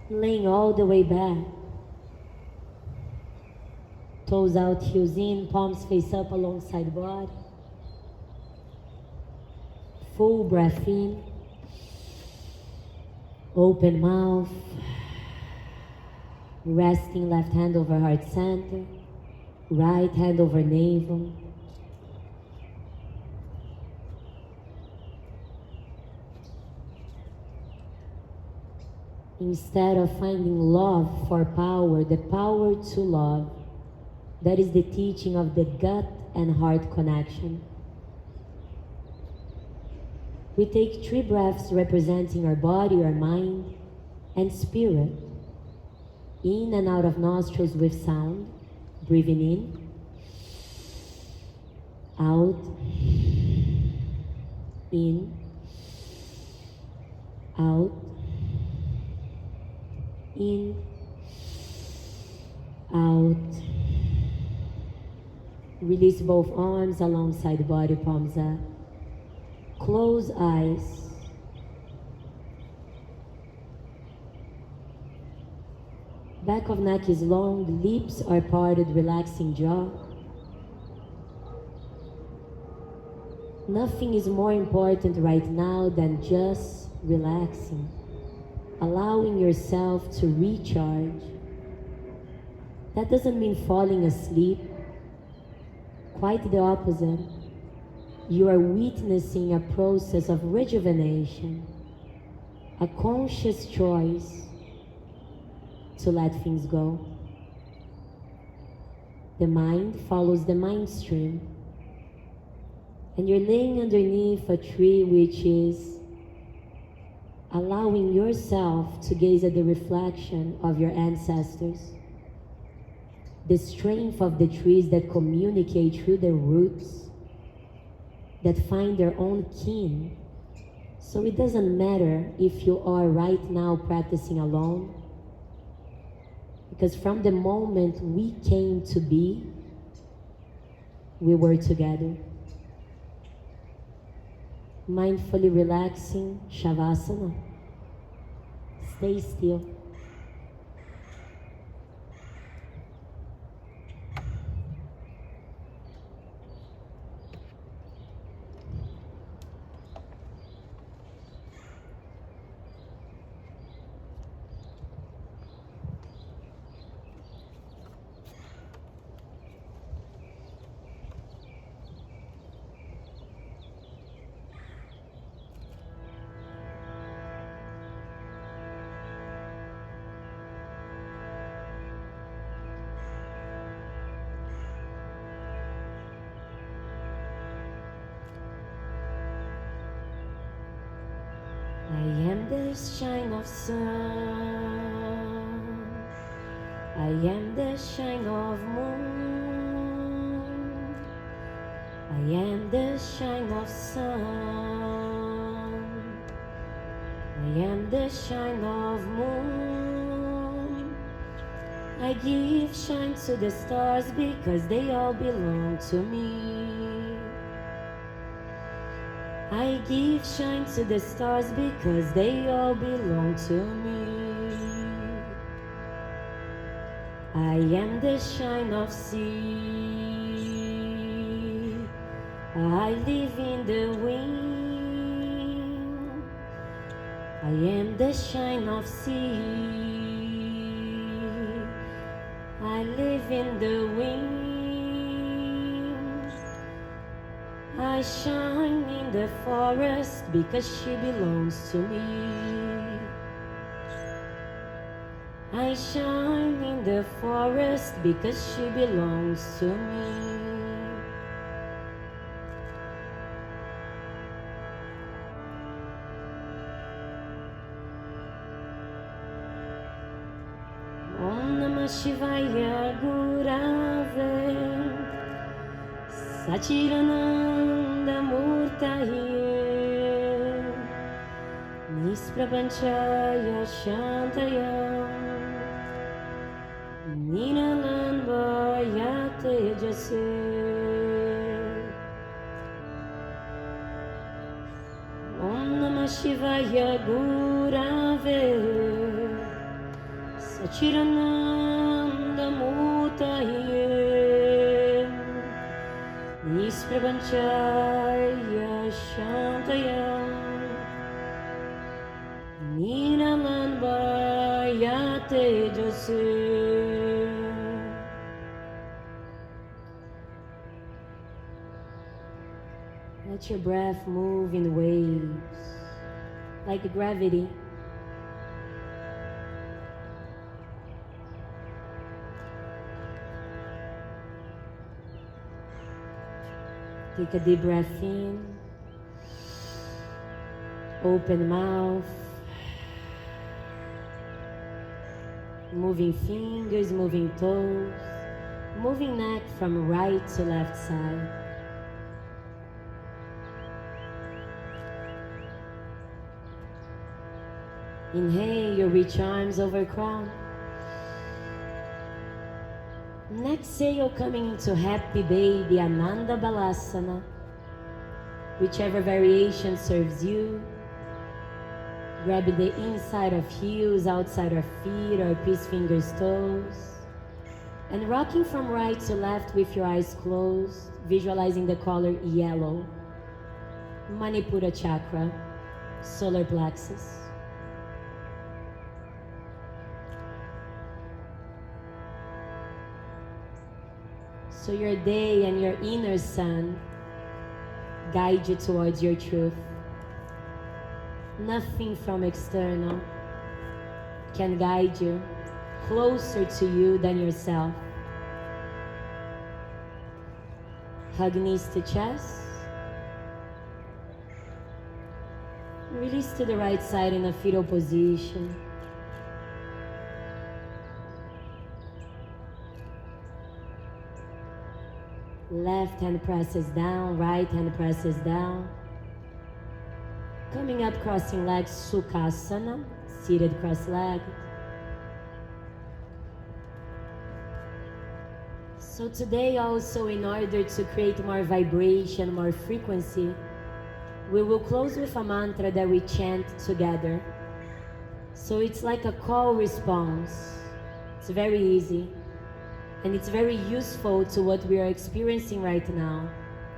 Speaker 1: Laying all the way back. Toes out, heels in, palms face up alongside body. Full breath in, open mouth, resting left hand over heart center, right hand over navel. Instead of finding love for power, the power to love, that is the teaching of the gut and heart connection. We take 3 breaths representing our body, our mind, and spirit. In and out of nostrils with sound, breathing in, out, in, out, in, out. Release both arms alongside body, palms up. Close eyes. Back of neck is long, lips are parted, relaxing jaw. Nothing is more important right now than just relaxing, allowing yourself to recharge. That doesn't mean falling asleep. Quite the opposite. You are witnessing a process of rejuvenation, a conscious choice to let things go. The mind follows the mind stream, and you're laying underneath a tree which is allowing yourself to gaze at the reflection of your ancestors, the strength of the trees that communicate through their roots, that find their own kin. So it doesn't matter if you are right now practicing alone, because from the moment we came to be, we were together. Mindfully relaxing, Shavasana. Stay still. I am the shine of sun, I am the shine of moon, I am the shine of sun, I am the shine of moon. I give shine to the stars because they all belong to me. I give shine to the stars because they all belong to me. I am the shine of sea. I live in the wind. I am the shine of sea. I live in the wind. I shine in the forest because she belongs to me. I shine in the forest because she belongs to me. Om Namah Shivaya Gurave Sachirananda Murtaye Nisprapanchaya Shantaya Ninalanvaya Tejase. Om Namah Shivaya Gurave Sachirananda Murtaye Nisprapanchaya Shantayam Ninamanbayate Jose. Let your breath move in waves, like gravity. Take a deep breath in, open mouth, moving fingers, moving toes, moving neck from right to left side. Inhale, you reach arms over crown. Exhale, coming into happy baby, Ananda Balasana. Whichever variation serves you. Grab the inside of heels, outside of feet, or peace fingers, toes. And rocking from right to left with your eyes closed, visualizing the color yellow. Manipura chakra, solar plexus. So your day and your inner sun guide you towards your truth. Nothing from external can guide you closer to you than yourself. Hug knees to chest. Release to the right side in a fetal position. Left hand presses down, right hand presses down. Coming up, crossing legs, Sukhasana, seated cross-legged. So today also, in order to create more vibration, more frequency, we will close with a mantra that we chant together. So it's like a call response. It's very easy. And it's very useful to what we are experiencing right now,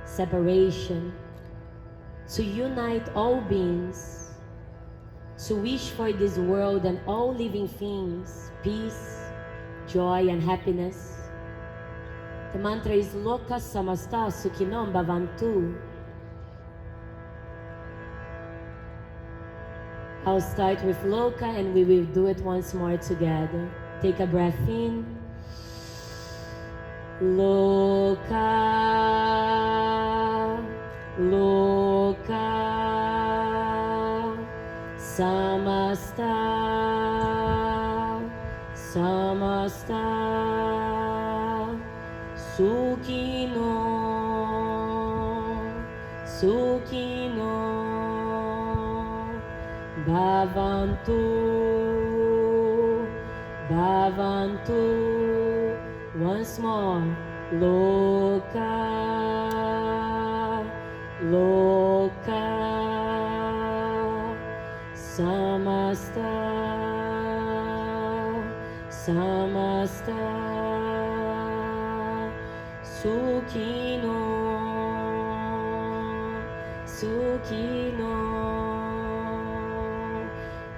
Speaker 1: separation, to unite all beings, to wish for this world and all living things, peace, joy, and happiness. The mantra is Loka Samasta Sukhinom Bhavantu. I'll start with Loka and we will do it once more together. Take a breath in. Loka, Loka, Samasta, Samasta, Sukhino, Sukhino, Bhavantu, Bhavantu. Once more, Loka, Loka, Samasta, Samasta, Sukhino, Sukhino,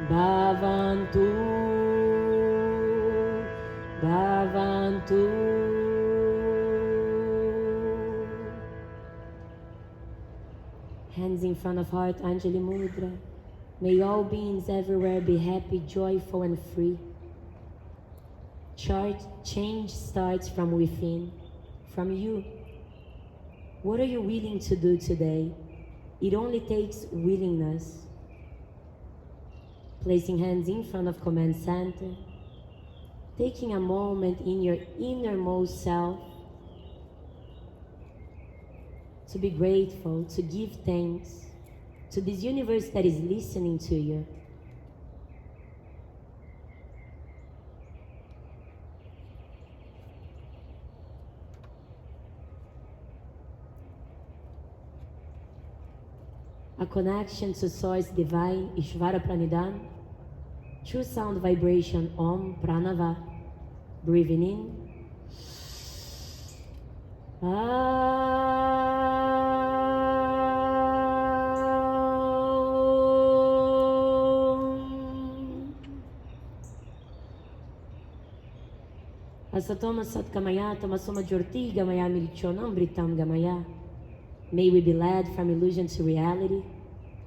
Speaker 1: Bhavantu, Bhavantu. Hands in front of heart, Anjali Mudra. May all beings everywhere be happy, joyful, and free. Change starts from within, from you. What are you willing to do today? It only takes willingness. Placing hands in front of command center. Taking a moment in your innermost self to be grateful, to give thanks to this universe that is listening to you. A connection to Source Divine, Ishvara Pranidhana, true sound vibration, Om Pranava. Breathing in. Asatoma Sat Gamaya, Tamasoma Jyoti Gamaya Milichonam Britam Gamaya. May we be led from illusion to reality,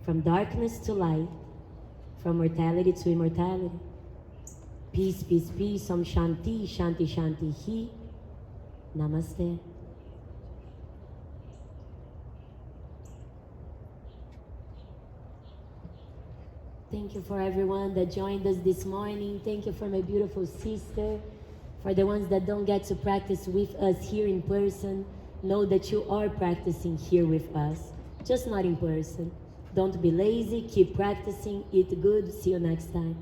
Speaker 1: from darkness to light, from mortality to immortality. Peace, peace, peace, Om Shanti, Shanti, Shanti, Hi. Namaste. Thank you for everyone that joined us this morning. Thank you for my beautiful sister. For the ones that don't get to practice with us here in person, know that you are practicing here with us, just not in person. Don't be lazy, keep practicing, eat good, see you next time.